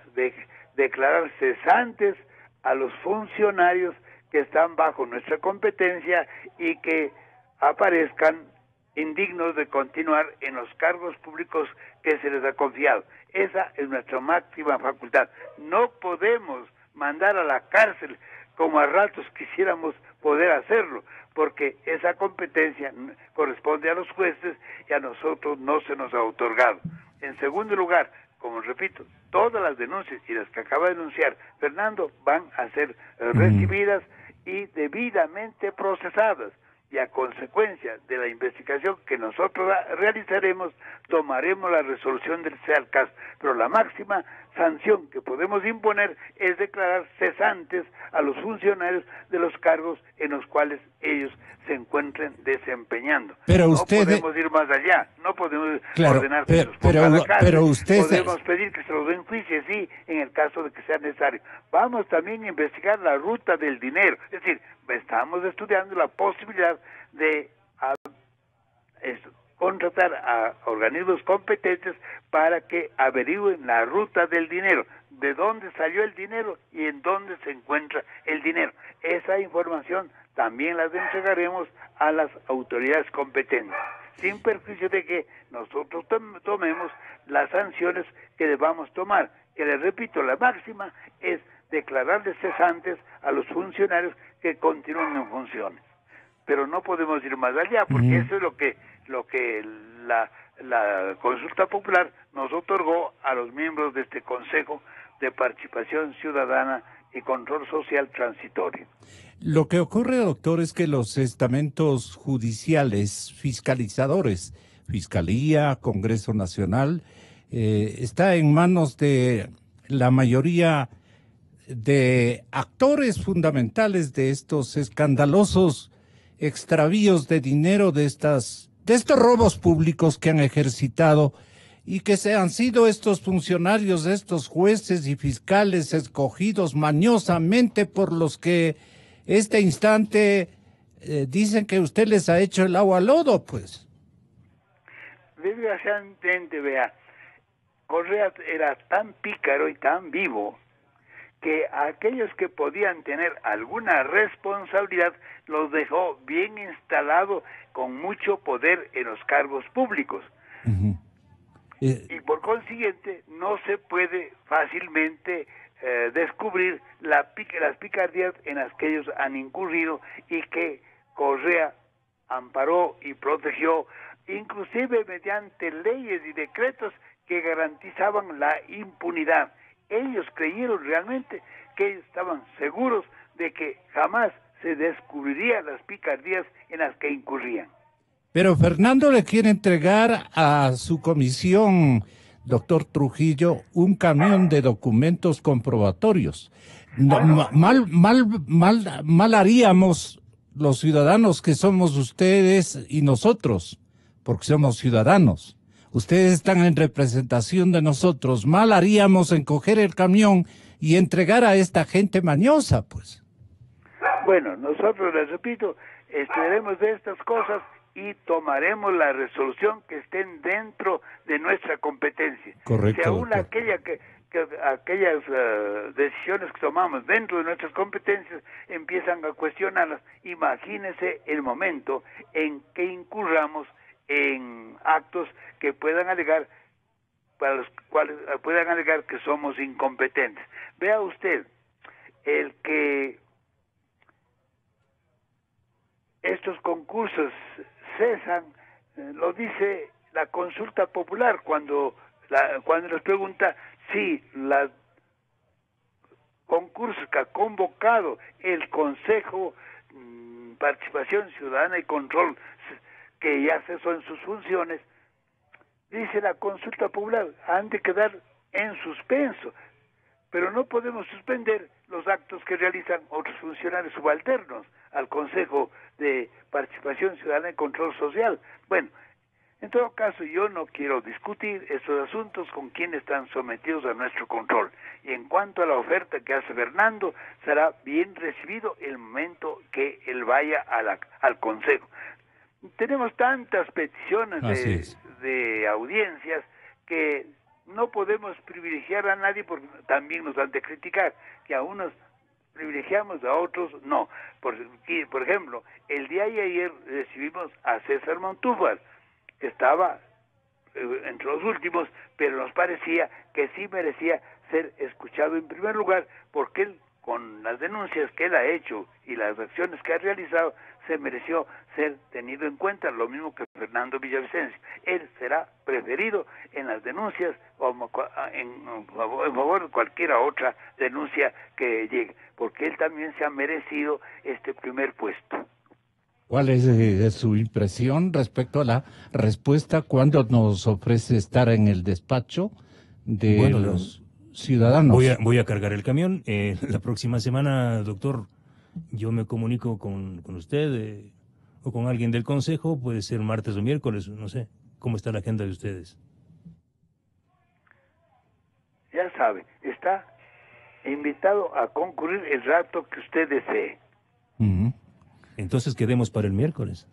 declarar cesantes a los funcionarios que están bajo nuestra competencia y que aparezcan indignos de continuar en los cargos públicos que se les ha confiado. Esa es nuestra máxima facultad. No podemos mandar a la cárcel como a ratos quisiéramos poder hacerlo, porque esa competencia corresponde a los jueces y a nosotros no se nos ha otorgado. En segundo lugar, como repito, todas las denuncias y las que acaba de denunciar Fernando van a ser recibidas y debidamente procesadas, y a consecuencia de la investigación que nosotros realizaremos, tomaremos la resolución del sea el caso, pero la máxima sanción que podemos imponer es declarar cesantes a los funcionarios de los cargos en los cuales ellos se encuentren desempeñando. Pero usted... No podemos ir más allá, no podemos ordenar que se los pero, ponga a la cárcel, usted... podemos pedir que se los enjuicie, sí, en el caso de que sea necesario. Vamos también a investigar la ruta del dinero, es decir, estamos estudiando la posibilidad de contratar a organismos competentes para que averigüen la ruta del dinero, de dónde salió el dinero y en dónde se encuentra el dinero. Esa información también la entregaremos a las autoridades competentes, sin perjuicio de que nosotros tomemos las sanciones que debamos tomar, que les repito, la máxima es declararles cesantes a los funcionarios que continúan en funciones. Pero no podemos ir más allá, porque eso es lo que la consulta popular nos otorgó a los miembros de este Consejo de Participación Ciudadana y Control Social Transitorio. Lo que ocurre, doctor, es que los estamentos judiciales fiscalizadores, Fiscalía, Congreso Nacional, está en manos de la mayoría de actores fundamentales de estos escandalosos extravíos de dinero, de estos robos públicos que han ejercitado y que han sido estos funcionarios, estos jueces y fiscales escogidos mañosamente por los que este instante dicen que usted les ha hecho el agua al lodo, pues. Desgraciadamente, vea, Correa era tan pícaro y tan vivo que a aquellos que podían tener alguna responsabilidad los dejó bien instalados con mucho poder en los cargos públicos. Y por consiguiente no se puede fácilmente descubrir las picardías en las que ellos han incurrido y que Correa amparó y protegió, inclusive mediante leyes y decretos que garantizaban la impunidad. Ellos creyeron realmente que estaban seguros de que jamás se descubrirían las picardías en las que incurrían. Pero Fernando le quiere entregar a su comisión, doctor Trujillo, un camión de documentos comprobatorios. No, mal haríamos los ciudadanos que somos ustedes y nosotros, porque somos ciudadanos. Ustedes están en representación de nosotros. Mal haríamos en coger el camión y entregar a esta gente mañosa, pues. Bueno, nosotros, les repito, estudiaremos de estas cosas y tomaremos la resolución que estén dentro de nuestra competencia. Correcto. Si aún aquellas decisiones que tomamos dentro de nuestras competencias empiezan a cuestionarlas, imagínese el momento en que incurramos en actos que puedan alegar, para los cuales puedan alegar que somos incompetentes. Vea usted, el que estos concursos cesan, lo dice la consulta popular cuando les pregunta si los concursos que ha convocado el Consejo Participación Ciudadana y Control, que ya cesó en sus funciones, dice la consulta popular, han de quedar en suspenso, pero no podemos suspender los actos que realizan otros funcionarios subalternos al Consejo de Participación Ciudadana y Control Social. Bueno, En todo caso, yo no quiero discutir estos asuntos con quienes están sometidos a nuestro control. Y en cuanto a la oferta que hace Fernando, será bien recibido el momento que él vaya al Consejo. Tenemos tantas peticiones de audiencias que no podemos privilegiar a nadie porque también nos han de criticar, que a unos privilegiamos, a otros no. Por ejemplo, el día de ayer recibimos a César Montúfar, que estaba entre los últimos, pero nos parecía que sí merecía ser escuchado en primer lugar, porque él, con las denuncias que él ha hecho y las acciones que ha realizado, se mereció ser tenido en cuenta, lo mismo que Fernando Villavicencio. Él será preferido en las denuncias o en favor de cualquier otra denuncia que llegue, porque él también se ha merecido este primer puesto. ¿Cuál es su impresión respecto a la respuesta cuando nos ofrece estar en el despacho de los ciudadanos? Voy a cargar el camión. La próxima semana, doctor, yo me comunico con usted o con alguien del Consejo, puede ser martes o miércoles, no sé. ¿Cómo está la agenda de ustedes? Ya sabe, está invitado a concurrir el rato que usted desee. Uh-huh. Entonces quedemos para el miércoles.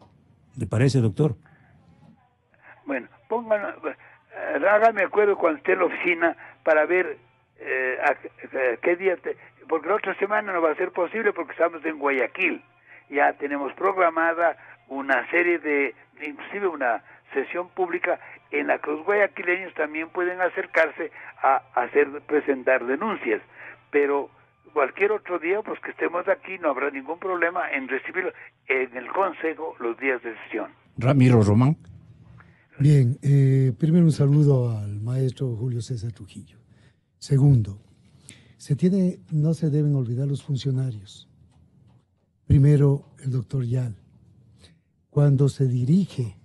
¿Le parece, doctor? Bueno, hágame acuerdo cuando esté en la oficina para ver qué día, porque la otra semana no va a ser posible porque estamos en Guayaquil. Ya tenemos programada una serie inclusive una sesión pública en la que los guayaquileños también pueden acercarse a presentar denuncias, pero cualquier otro día, pues que estemos aquí, no habrá ningún problema en recibirlo en el Consejo los días de sesión. Ramiro Román. Bien, primero un saludo al maestro Julio César Trujillo. Segundo, no se deben olvidar los funcionarios. Primero, el doctor Yal. Cuando se dirige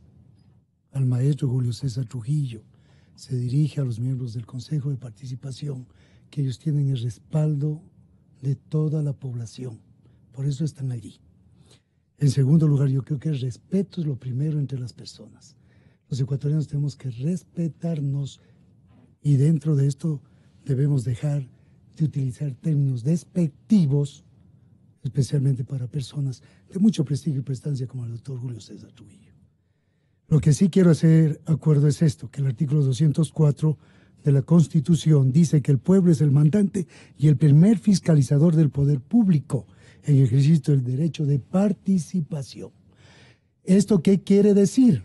al maestro Julio César Trujillo, se dirige a los miembros del Consejo de Participación, que ellos tienen el respaldo de toda la población. Por eso están allí. En segundo lugar, yo creo que el respeto es lo primero entre las personas. Los ecuatorianos tenemos que respetarnos y dentro de esto debemos dejar de utilizar términos despectivos, especialmente para personas de mucho prestigio y prestancia como el doctor Julio César Trujillo. Lo que sí quiero hacer acuerdo es esto, que el artículo 204 de la Constitución dice que el pueblo es el mandante y el primer fiscalizador del poder público en ejercicio del derecho de participación. ¿Esto qué quiere decir?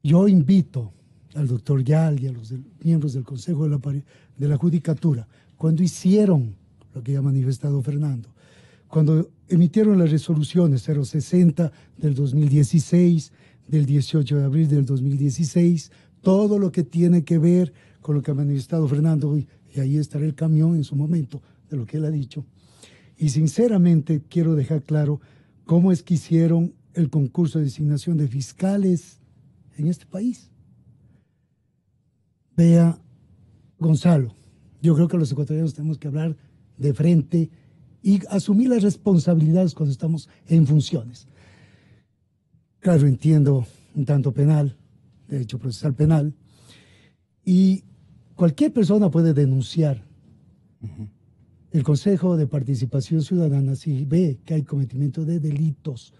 Yo invito al doctor Yal y a los miembros del Consejo de la Judicatura, cuando hicieron lo que ya ha manifestado Fernando, cuando emitieron las resoluciones 060 del 2016, del 18 de abril del 2016, todo lo que tiene que ver con lo que ha manifestado Fernando, y ahí estará el camión en su momento de lo que él ha dicho. Y sinceramente quiero dejar claro cómo es que hicieron el concurso de designación de fiscales en este país. Vea, Gonzalo, yo creo que los ecuatorianos tenemos que hablar de frente y asumir las responsabilidades cuando estamos en funciones. Claro, entiendo un tanto penal, derecho procesal penal, y cualquier persona puede denunciar. El Consejo de Participación Ciudadana, si ve que hay cometimiento de delitos,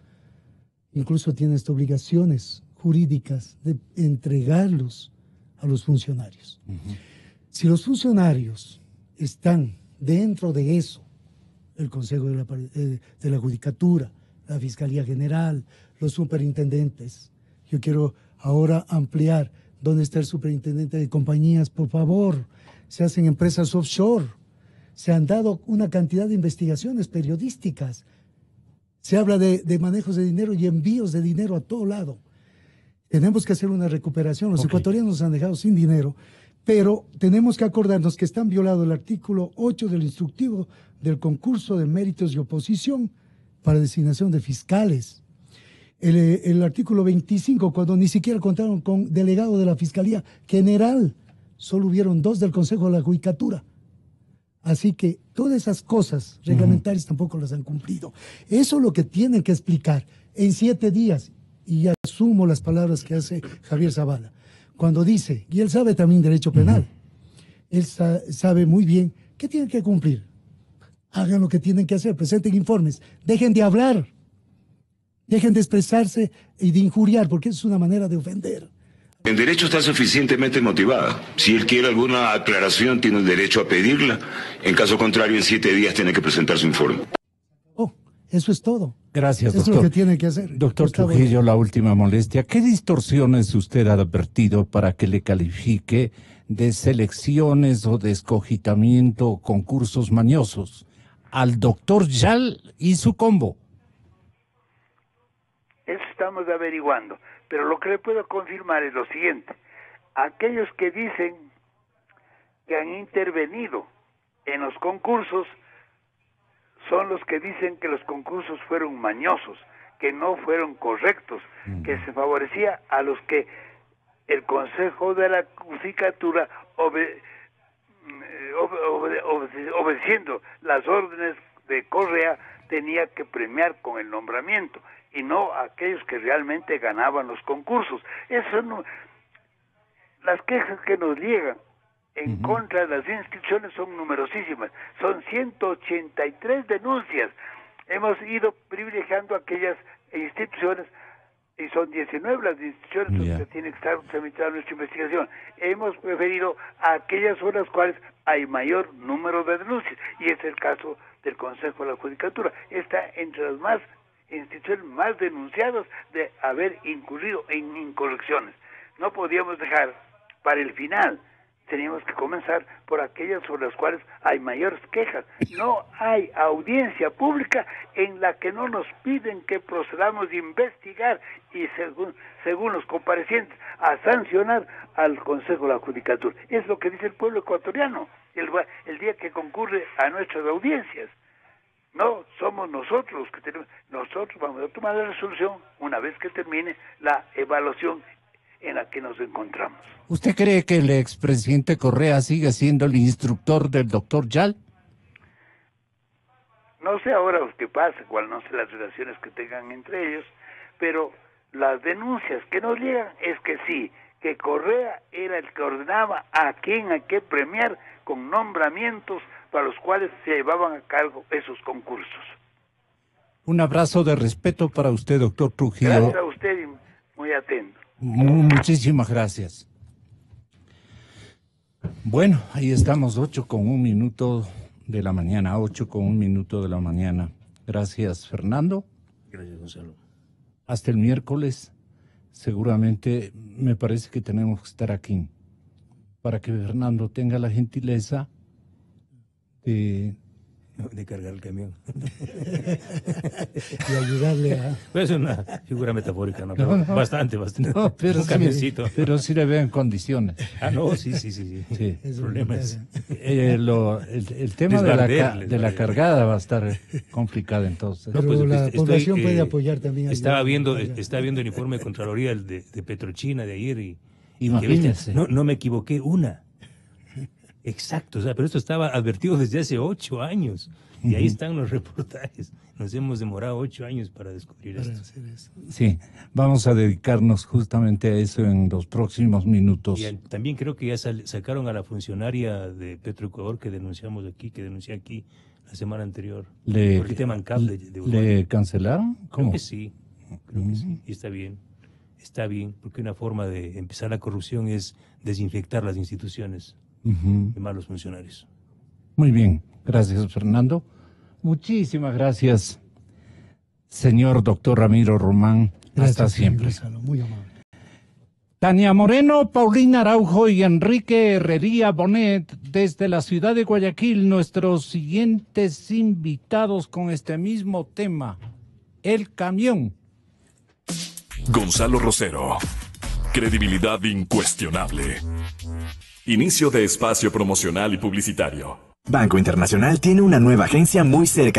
incluso tiene estas obligaciones jurídicas de entregarlos a los funcionarios. Si los funcionarios están dentro de eso, el Consejo de la Judicatura, la Fiscalía General, los superintendentes, yo quiero ahora ampliar. ¿Dónde está el superintendente de compañías? Por favor, se hacen empresas offshore. Se han dado una cantidad de investigaciones periodísticas. Se habla de manejos de dinero y envíos de dinero a todo lado. Tenemos que hacer una recuperación. Los ecuatorianos nos han dejado sin dinero, pero tenemos que acordarnos que están violado el artículo 8 del instructivo del concurso de méritos y oposición para designación de fiscales. El artículo 25, cuando ni siquiera contaron con delegado de la Fiscalía General, solo hubieron 2 del Consejo de la Judicatura. Así que todas esas cosas reglamentarias tampoco las han cumplido. Eso es lo que tienen que explicar en 7 días. Y a sumo las palabras que hace Javier Zavala. Cuando dice, y él sabe también derecho penal, él sabe muy bien que tienen que cumplir. Hagan lo que tienen que hacer, presenten informes, dejen de hablar, dejen de expresarse y de injuriar, porque es una manera de ofender. En derecho está suficientemente motivada. Si él quiere alguna aclaración, tiene el derecho a pedirla. En caso contrario, en 7 días tiene que presentar su informe. Oh, eso es todo. Gracias, doctor. Eso es lo que tiene que hacer. Doctor Trujillo, la última molestia. ¿Qué distorsiones usted ha advertido para que le califique de selecciones o de escogitamiento o concursos mañosos al doctor Yal y su combo? Eso estamos averiguando. Pero lo que le puedo confirmar es lo siguiente. Aquellos que dicen que han intervenido en los concursos son los que dicen que los concursos fueron mañosos, que no fueron correctos, que se favorecía a los que el Consejo de la Judicatura, obedeciendo las órdenes de Correa, tenía que premiar con el nombramiento, y no a aquellos que realmente ganaban los concursos. Eso no, las quejas que nos llegan en contra de las instituciones son numerosísimas, son 183 denuncias. Hemos ido privilegiando aquellas instituciones, y son 19 las instituciones donde tiene que estar tramitada nuestra investigación. Hemos preferido a aquellas sobre las cuales hay mayor número de denuncias, y es el caso del Consejo de la Judicatura. Está entre las más instituciones más denunciadas de haber incurrido en incorrecciones. No podíamos dejar para el final, teníamos que comenzar por aquellas sobre las cuales hay mayores quejas. No hay audiencia pública en la que no nos piden que procedamos a investigar y según los comparecientes a sancionar al Consejo de la Judicatura. Es lo que dice el pueblo ecuatoriano el día que concurre a nuestras audiencias. No somos nosotros los que tenemos, nosotros vamos a tomar la resolución una vez que termine la evaluación en la que nos encontramos. ¿Usted cree que el expresidente Correa sigue siendo el instructor del doctor Yal? No sé ahora qué pasa, cuál no sé las relaciones que tengan entre ellos, pero las denuncias que nos llegan es que sí, que Correa era el que ordenaba a quién hay que premiar con nombramientos para los cuales se llevaban a cargo esos concursos. Un abrazo de respeto para usted, doctor Trujillo. Gracias a usted y muy atento. Muchísimas gracias. Bueno, ahí estamos, 8:01 de la mañana, 8:01 de la mañana. Gracias, Fernando. Gracias, Gonzalo. Hasta el miércoles, seguramente me parece que tenemos que estar aquí para que Fernando tenga la gentileza de cargar el camión. Y ayudarle a... Es una figura metafórica, ¿no? Pero no. Bastante. No, pero un camioncito. Pero sí le veo en condiciones. No, sí. El problema es... el tema de la cargada va a estar complicado entonces. Pero pues, la población puede apoyar también. Estaba viendo el informe de Contraloría de Petrochina de ayer y... Imagínense. No me equivoqué una. Exacto, pero esto estaba advertido desde hace 8 años. Y ahí están los reportajes. Nos hemos demorado 8 años para descubrir esto. Sí, vamos a dedicarnos justamente a eso en los próximos minutos. Y también creo que ya sacaron a la funcionaria de Petroecuador que denuncié aquí la semana anterior. Por el tema ANCAP de Uruguay. ¿Le cancelaron? ¿Cómo? Creo que sí. Y está bien. Está bien, porque una forma de empezar la corrupción es desinfectar las instituciones de malos funcionarios. Muy bien, gracias, Fernando. Muchísimas gracias, señor doctor Ramiro Román. Gracias, hasta siempre. Gonzalo, muy amable. Tania Moreno, Paulina Araujo y Enrique Herrería Bonet desde la ciudad de Guayaquil, nuestros siguientes invitados con este mismo tema, el camión. Gonzalo Rosero, credibilidad incuestionable. Inicio de espacio promocional y publicitario. Banco Internacional tiene una nueva agencia muy cerca